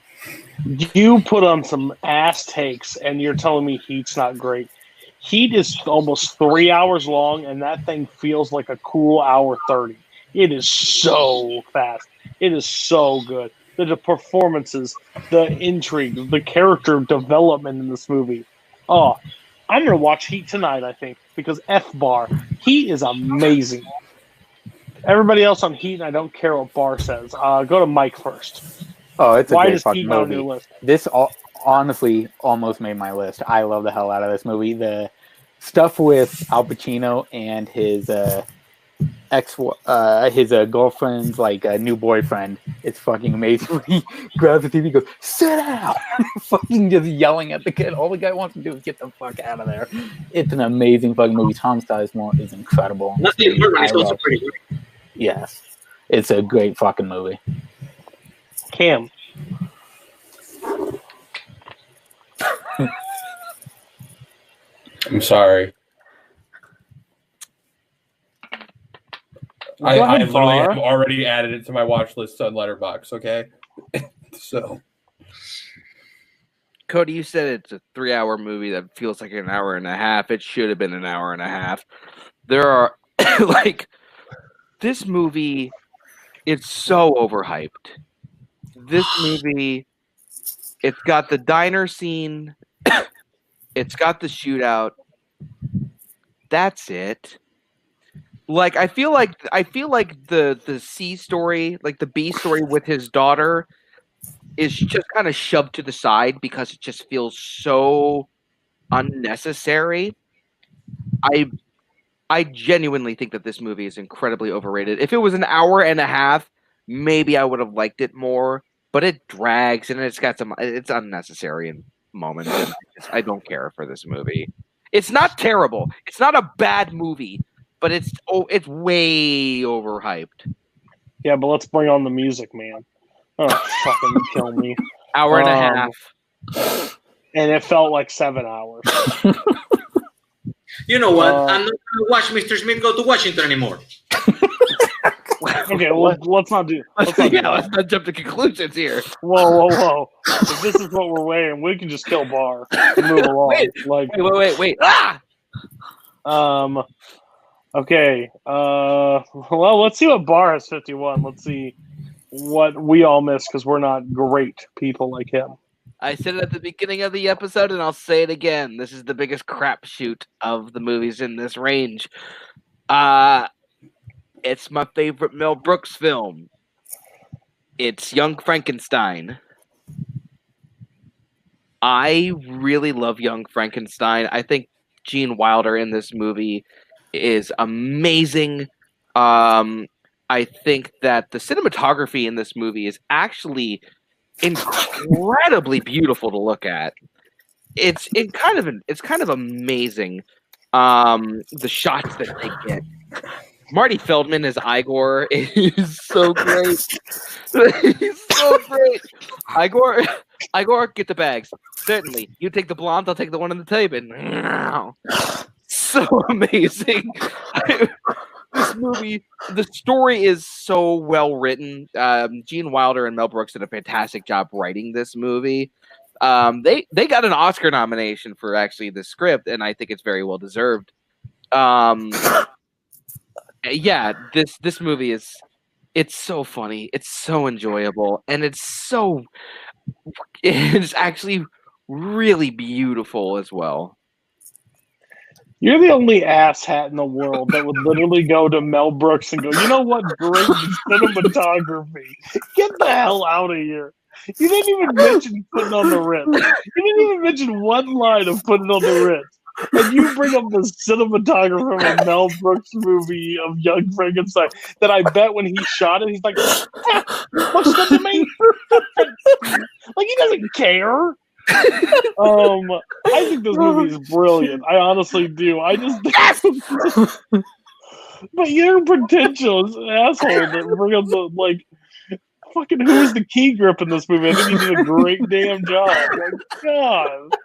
You put on some ass takes, and you're telling me Heat's not great. Heat is almost 3 hours long, and that thing feels like a cool hour 30. It is so fast. It is so good. The performances, the intrigue, the character development in this movie. Oh, I'm going to watch Heat tonight, I think, because F-Bar. Heat is amazing. Everybody else on Heat, and I don't care what Barr says. Go to Mike first. Oh, it's a Why great does fucking Heat not on movie. your list? This honestly almost made my list. I love the hell out of this movie. The stuff with Al Pacino and his girlfriend's new boyfriend. It's fucking amazing. He grabs the TV and goes, "Sit down!" Fucking just yelling at the kid. All the guy wants to do is get the fuck out of there. It's an amazing fucking movie. Tom Sizemore is incredible. Natalie Portman is also pretty good. Yes, it's a great fucking movie. Cam. I'm sorry. I literally have already added it to my watch list on Letterboxd, okay? So. Cody, you said it's a 3-hour movie that feels like an hour and a half. It should have been an hour and a half. There are, this movie, it's so overhyped. This movie, it's got the diner scene. It's got the shootout. That's it. I feel like the C story, like the B story with his daughter, is just kind of shoved to the side because it just feels so unnecessary. I genuinely think that this movie is incredibly overrated. If it was an hour and a half, maybe I would have liked it more, but it drags and it's unnecessary in moments. I don't care for this movie. It's not terrible. It's not a bad movie, but it's way overhyped. Yeah, but let's bring on the music, man. Oh, fucking kill me. Hour and a half. And it felt like 7 hours. You know what? I'm not going to watch Mr. Smith go to Washington anymore. Okay, well, let's not do let's not jump to conclusions here. Whoa. If this is what we're weighing, we can just kill Barr and move along. Wait. Ah! Okay. Well, let's see what Barr has 51. Let's see what we all miss because we're not great people like him. I said it at the beginning of the episode, and I'll say it again. This is the biggest crapshoot of the movies in this range. It's my favorite Mel Brooks film. It's Young Frankenstein. I really love Young Frankenstein. I think Gene Wilder in this movie is amazing. I think that the cinematography in this movie is actually incredibly beautiful to look at. It's kind of amazing. The shots that they get. Marty Feldman as Igor is so great. He's so great. Igor, get the bags. Certainly. You take the blonde, I'll take the one on the table. So amazing. This movie, the story is so well written. Gene Wilder and Mel Brooks did a fantastic job writing this movie. They got an Oscar nomination for actually the script, and I think it's very well deserved. Yeah, this movie it's so funny, it's so enjoyable, and it's actually really beautiful as well. You're the only asshat in the world that would literally go to Mel Brooks and go, you know what? Great cinematography. Get the hell out of here. You didn't even mention putting on the Ritz. You didn't even mention one line of putting on the Ritz. And you bring up the cinematographer of a Mel Brooks movie of Young Frankenstein that I bet when he shot it, he's like, looks good to me. Like, he doesn't care. I think this movie is brilliant. I honestly do. I just but you're pretentious asshole that bring up the like fucking who's the key grip in this movie. I think he did a great damn job. Like, God.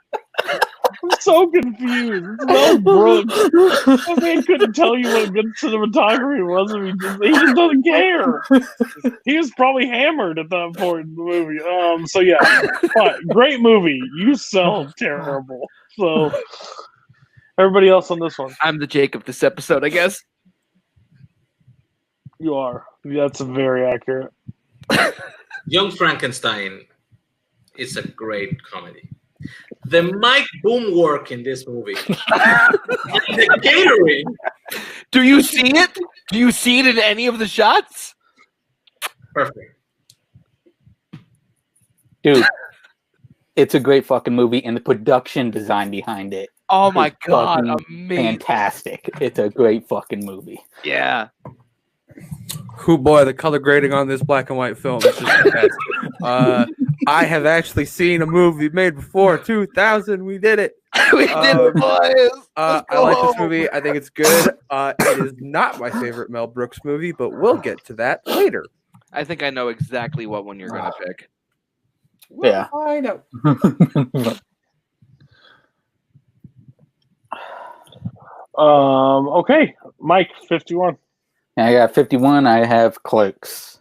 I'm so confused. It's Mel Brooks. That man couldn't tell you what good cinematography was. He just doesn't care. He was probably hammered at that point in the movie. So yeah, but great movie. You sound terrible. So everybody else on this one. I'm the Jake of this episode, I guess. You are. That's very accurate. Young Frankenstein is a great comedy. The mic boom work in this movie. The catering. Do you see it? Do you see it in any of the shots? Perfect. Dude, it's a great fucking movie, and the production design behind it. Oh my God, amazing. Fantastic. It's a great fucking movie. Yeah. Cool boy, the color grading on this black and white film is just fantastic. I have actually seen a movie made before 2000. We did it. We did it, boys. I like this movie. I think it's good. It is not my favorite Mel Brooks movie, but we'll get to that later. I think I know exactly what one you're going to pick. Yeah. I know. Okay. Mike, 51. I got 51. I have Clerks.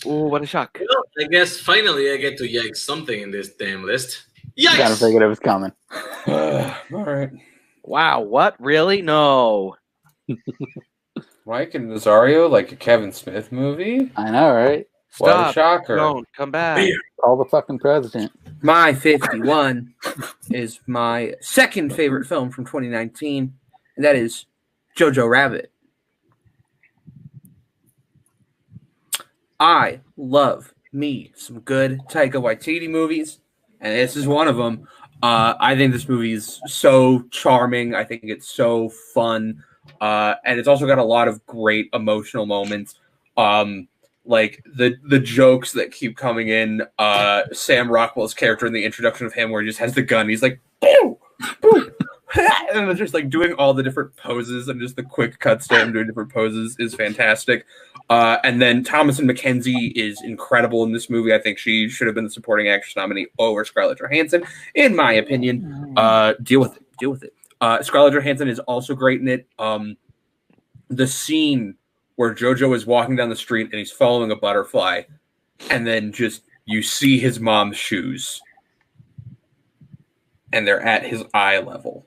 Oh, what a shock. Well, I guess finally I get to yikes something in this damn list. Yikes! Gotta figure it was coming. All right. Wow, what? Really? No. Mike and Nazario, like a Kevin Smith movie? I know, right? What Stop. a shocker. Don't come back. Call the fucking president. My 51 is my second favorite film from 2019, and that is Jojo Rabbit. I love me some good Taika Waititi movies, and this is one of them. I think this movie is so charming. I think it's so fun, and it's also got a lot of great emotional moments. Like the jokes that keep coming in. Sam Rockwell's character in the introduction of him, where he just has the gun. He's like, boo, boo. And it's just like doing all the different poses, and just the quick cuts to him doing different poses is fantastic. And then Thomasin McKenzie is incredible in this movie. I think she should have been the supporting actress nominee over Scarlett Johansson, in my opinion. Deal with it. Scarlett Johansson is also great in it. The scene where Jojo is walking down the street and he's following a butterfly, and then just you see his mom's shoes, and they're at his eye level.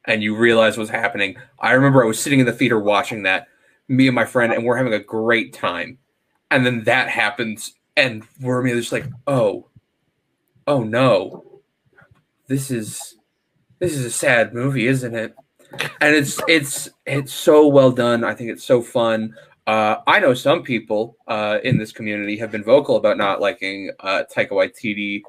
and you realize what's happening. I remember I was sitting in the theater watching that, me and my friend, and we're having a great time. And then that happens, and we're immediately just like, oh no. This is a sad movie, isn't it? And it's so well done. I think it's so fun. I know some people in this community have been vocal about not liking Taika Waititi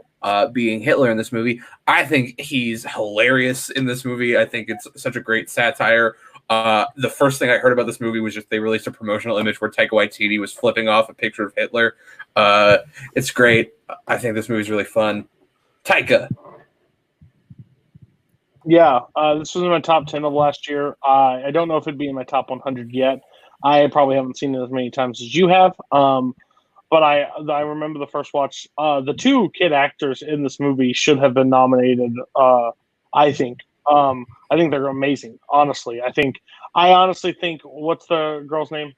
being Hitler in this movie. I think he's hilarious in this movie. I think it's such a great satire. The first thing I heard about this movie was just they released a promotional image where Taika Waititi was flipping off a picture of Hitler. It's great. I think this movie's really fun. Taika. Yeah, this was in my top 10 of last year. I don't know if it'd be in my top 100 yet. I probably haven't seen it as many times as you have. But I remember the first watch. The two kid actors in this movie should have been nominated. I think. I think they're amazing. Honestly, I honestly think. What's the girl's name?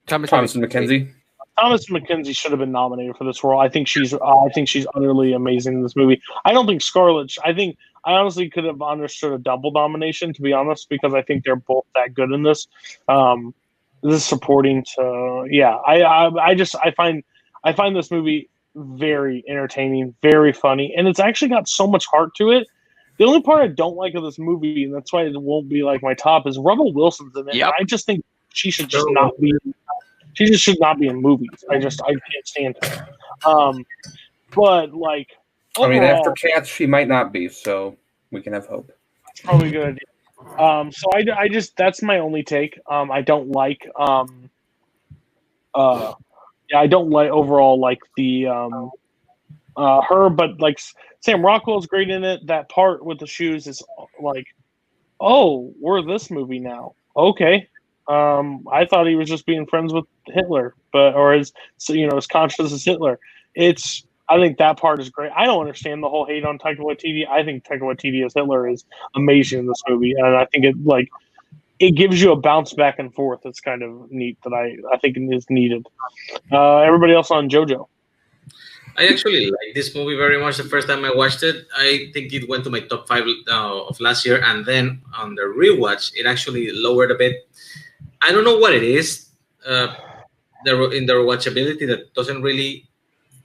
Thomas McKenzie. Thomas McKenzie should have been nominated for this role. I think she's utterly amazing in this movie. I don't think Scarlett. I honestly could have understood a double nomination, to be honest, because I think they're both that good in this. This is supporting to, yeah. I find this movie very entertaining, very funny, and it's actually got so much heart to it. The only part I don't like of this movie, and that's why it won't be like my top, is Rebel Wilson's in it. Yep. I just think she should just not be. She just should not be in movies. I can't stand her. But like, I mean, after Cats, she might not be, so we can have hope. It's probably a good idea. So I just that's my only take. I don't like I don't like overall like the her, but like Sam Rockwell's great in it. That part with the shoes is like, oh, we're this movie now. Okay. I thought he was just being friends with Hitler, or as conscious as Hitler. I think that part is great. I don't understand the whole hate on Taika Waititi. I think Taika Waititi as Hitler is amazing in this movie, and I think it gives you a bounce back and forth. It's kind of neat that I think is needed. Everybody else on JoJo? I actually like this movie very much. The first time I watched it, I think it went to my top 5 of last year, and then on the rewatch, it actually lowered a bit. I don't know what it is in the rewatchability that doesn't really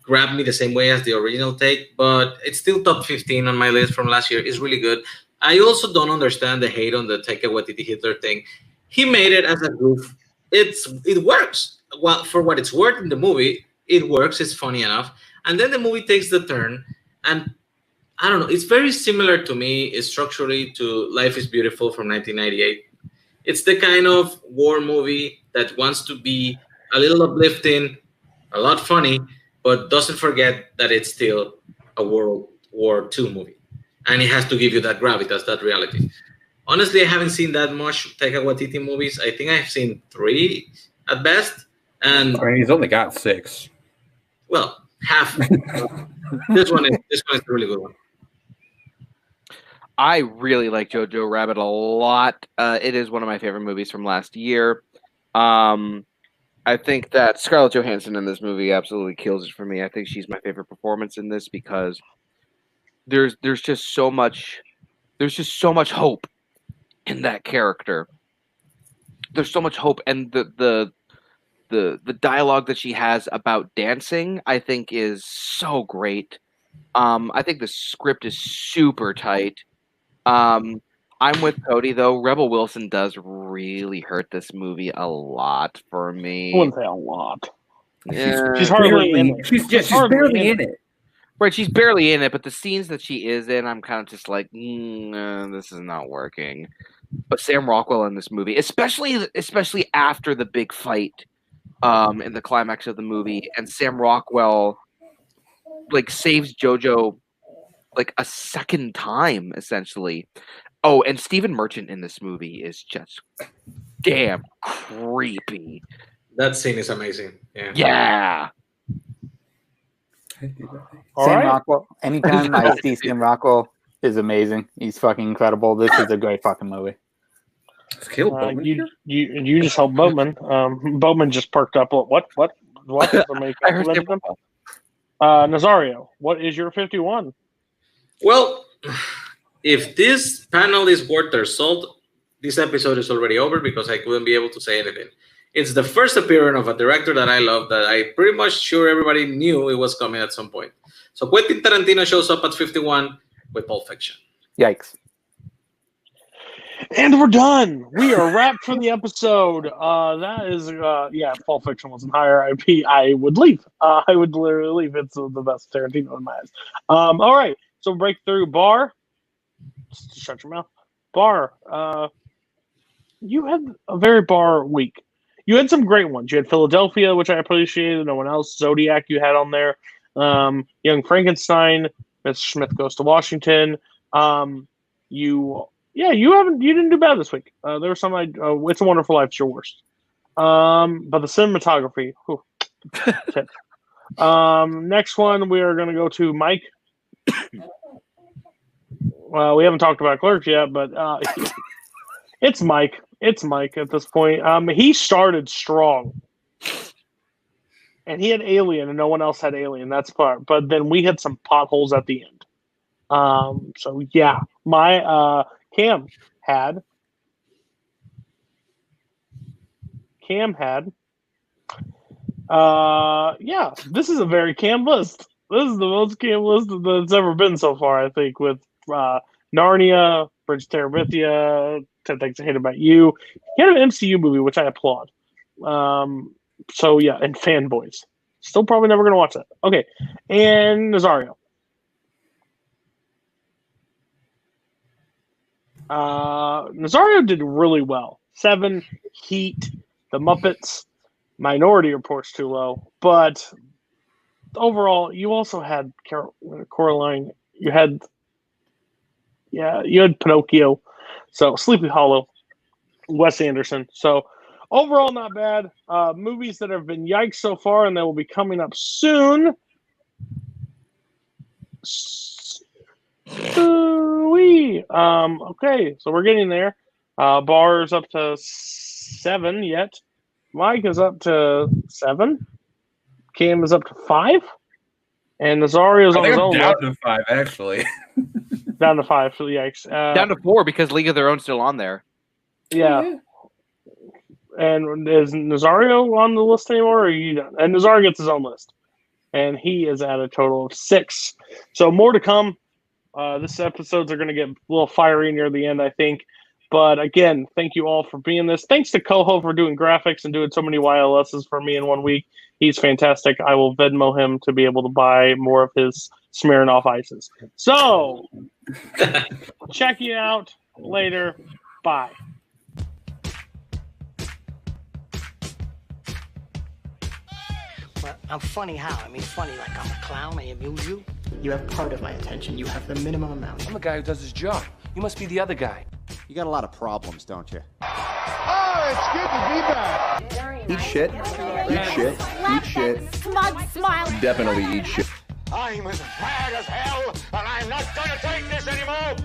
grab me the same way as the original take, but it's still top 15 on my list from last year. It's really good. I also don't understand the hate on the Taika Waititi Hitler thing. He made it as a goof. It works. Well, for what it's worth in the movie, it works. It's funny enough. And then the movie takes the turn, and I don't know. It's very similar to me structurally to Life is Beautiful from 1998. It's the kind of war movie that wants to be a little uplifting, a lot funny, but doesn't forget that it's still a World War II movie. And it has to give you that gravitas, that reality. Honestly, I haven't seen that much Taika Waititi movies. I think I've seen 3 at best. And I mean, he's only got 6. Well, half. This one is a really good one. I really like Jojo Rabbit a lot. It is one of my favorite movies from last year. I think that Scarlett Johansson in this movie absolutely kills it for me. I think she's my favorite performance in this because there's just so much hope in that character. There's so much hope, and the dialogue that she has about dancing, I think, is so great. I think the script is super tight. I'm with Cody, though. Rebel Wilson does really hurt this movie a lot for me. I wouldn't say a lot. Yeah. She's hardly in it. She's barely in it. Right, she's barely in it, but the scenes that she is in, I'm kind of just like, this is not working. But Sam Rockwell in this movie, especially after the big fight in the climax of the movie, and Sam Rockwell like saves JoJo like a second time, essentially. Oh, and Stephen Merchant in this movie is just damn creepy. That scene is amazing. Yeah. Yeah. Sam Rockwell. Anytime I see Sam Rockwell is amazing. He's fucking incredible. This is a great fucking movie. You just helped Boatman. Boatman just perked up. What? I heard Nazario, what is your 51? Well, if this panel is worth their salt, this episode is already over because I couldn't be able to say anything. It's the first appearance of a director that I love that I pretty much sure everybody knew it was coming at some point. So Quentin Tarantino shows up at 51 with Pulp Fiction. Yikes. And we're done. We are wrapped for the episode. That is, Pulp Fiction wasn't higher. I would leave. I would literally leave. It's the best Tarantino in my eyes. All right. So break through. Barr. Shut your mouth. Barr. You had a very Barr week. You had some great ones. You had Philadelphia, which I appreciated. No one else. Zodiac you had on there. Young Frankenstein. Mr. Smith Goes to Washington. You didn't do bad this week. There were some It's a Wonderful Life's your worst. But the cinematography. Next one we are going to go to Mike. Well, we haven't talked about Clerks yet, but it's Mike. It's Mike at this point. He started strong. And he had Alien, and no one else had Alien. That's part. But then we had some potholes at the end. So yeah, my Cam had. This is a very Cam list. This is the most Cam list that's ever been so far, I think, with Narnia, Bridge to Terabithia, 10 Things I Hate About You. He had an MCU movie, which I applaud. And Fanboys. Still probably never going to watch that. Okay, and Nazario. Nazario did really well. 7, Heat, The Muppets, Minority Report's too low. But overall, you also had Coraline. You had Pinocchio. So Sleepy Hollow, Wes Anderson. So overall, not bad. Movies that have been yikes so far, and they will be coming up soon. Okay, so we're getting there. Barr's up to 7 yet. Mike is up to 7. Cam is up to 5. And Nazario's on his own. Down to 5, actually. Down to 5 for the yikes. Down to 4 because League of Their Own still on there. Yeah. And is Nazario on the list anymore, or are you done? And Nazario gets his own list. And he is at a total of 6. So more to come. This episodes are going to get a little fiery near the end, I think. But again, thank you all for being this. Thanks to Koho for doing graphics and doing so many YLSs for me in 1 week. He's fantastic. I will Venmo him to be able to buy more of his Smirnoff ices. So, check you out later. Bye. Well, I'm funny how? I mean, funny like I'm a clown. I amuse you. You have part of my attention. You have the minimum amount. I'm the guy who does his job. You must be the other guy. You got a lot of problems, don't you? Oh, it's good to be back. Eat shit. Eat shit. Eat shit. Smug smile. Definitely eat shit. I'm as mad as hell, and I'm not gonna take this anymore.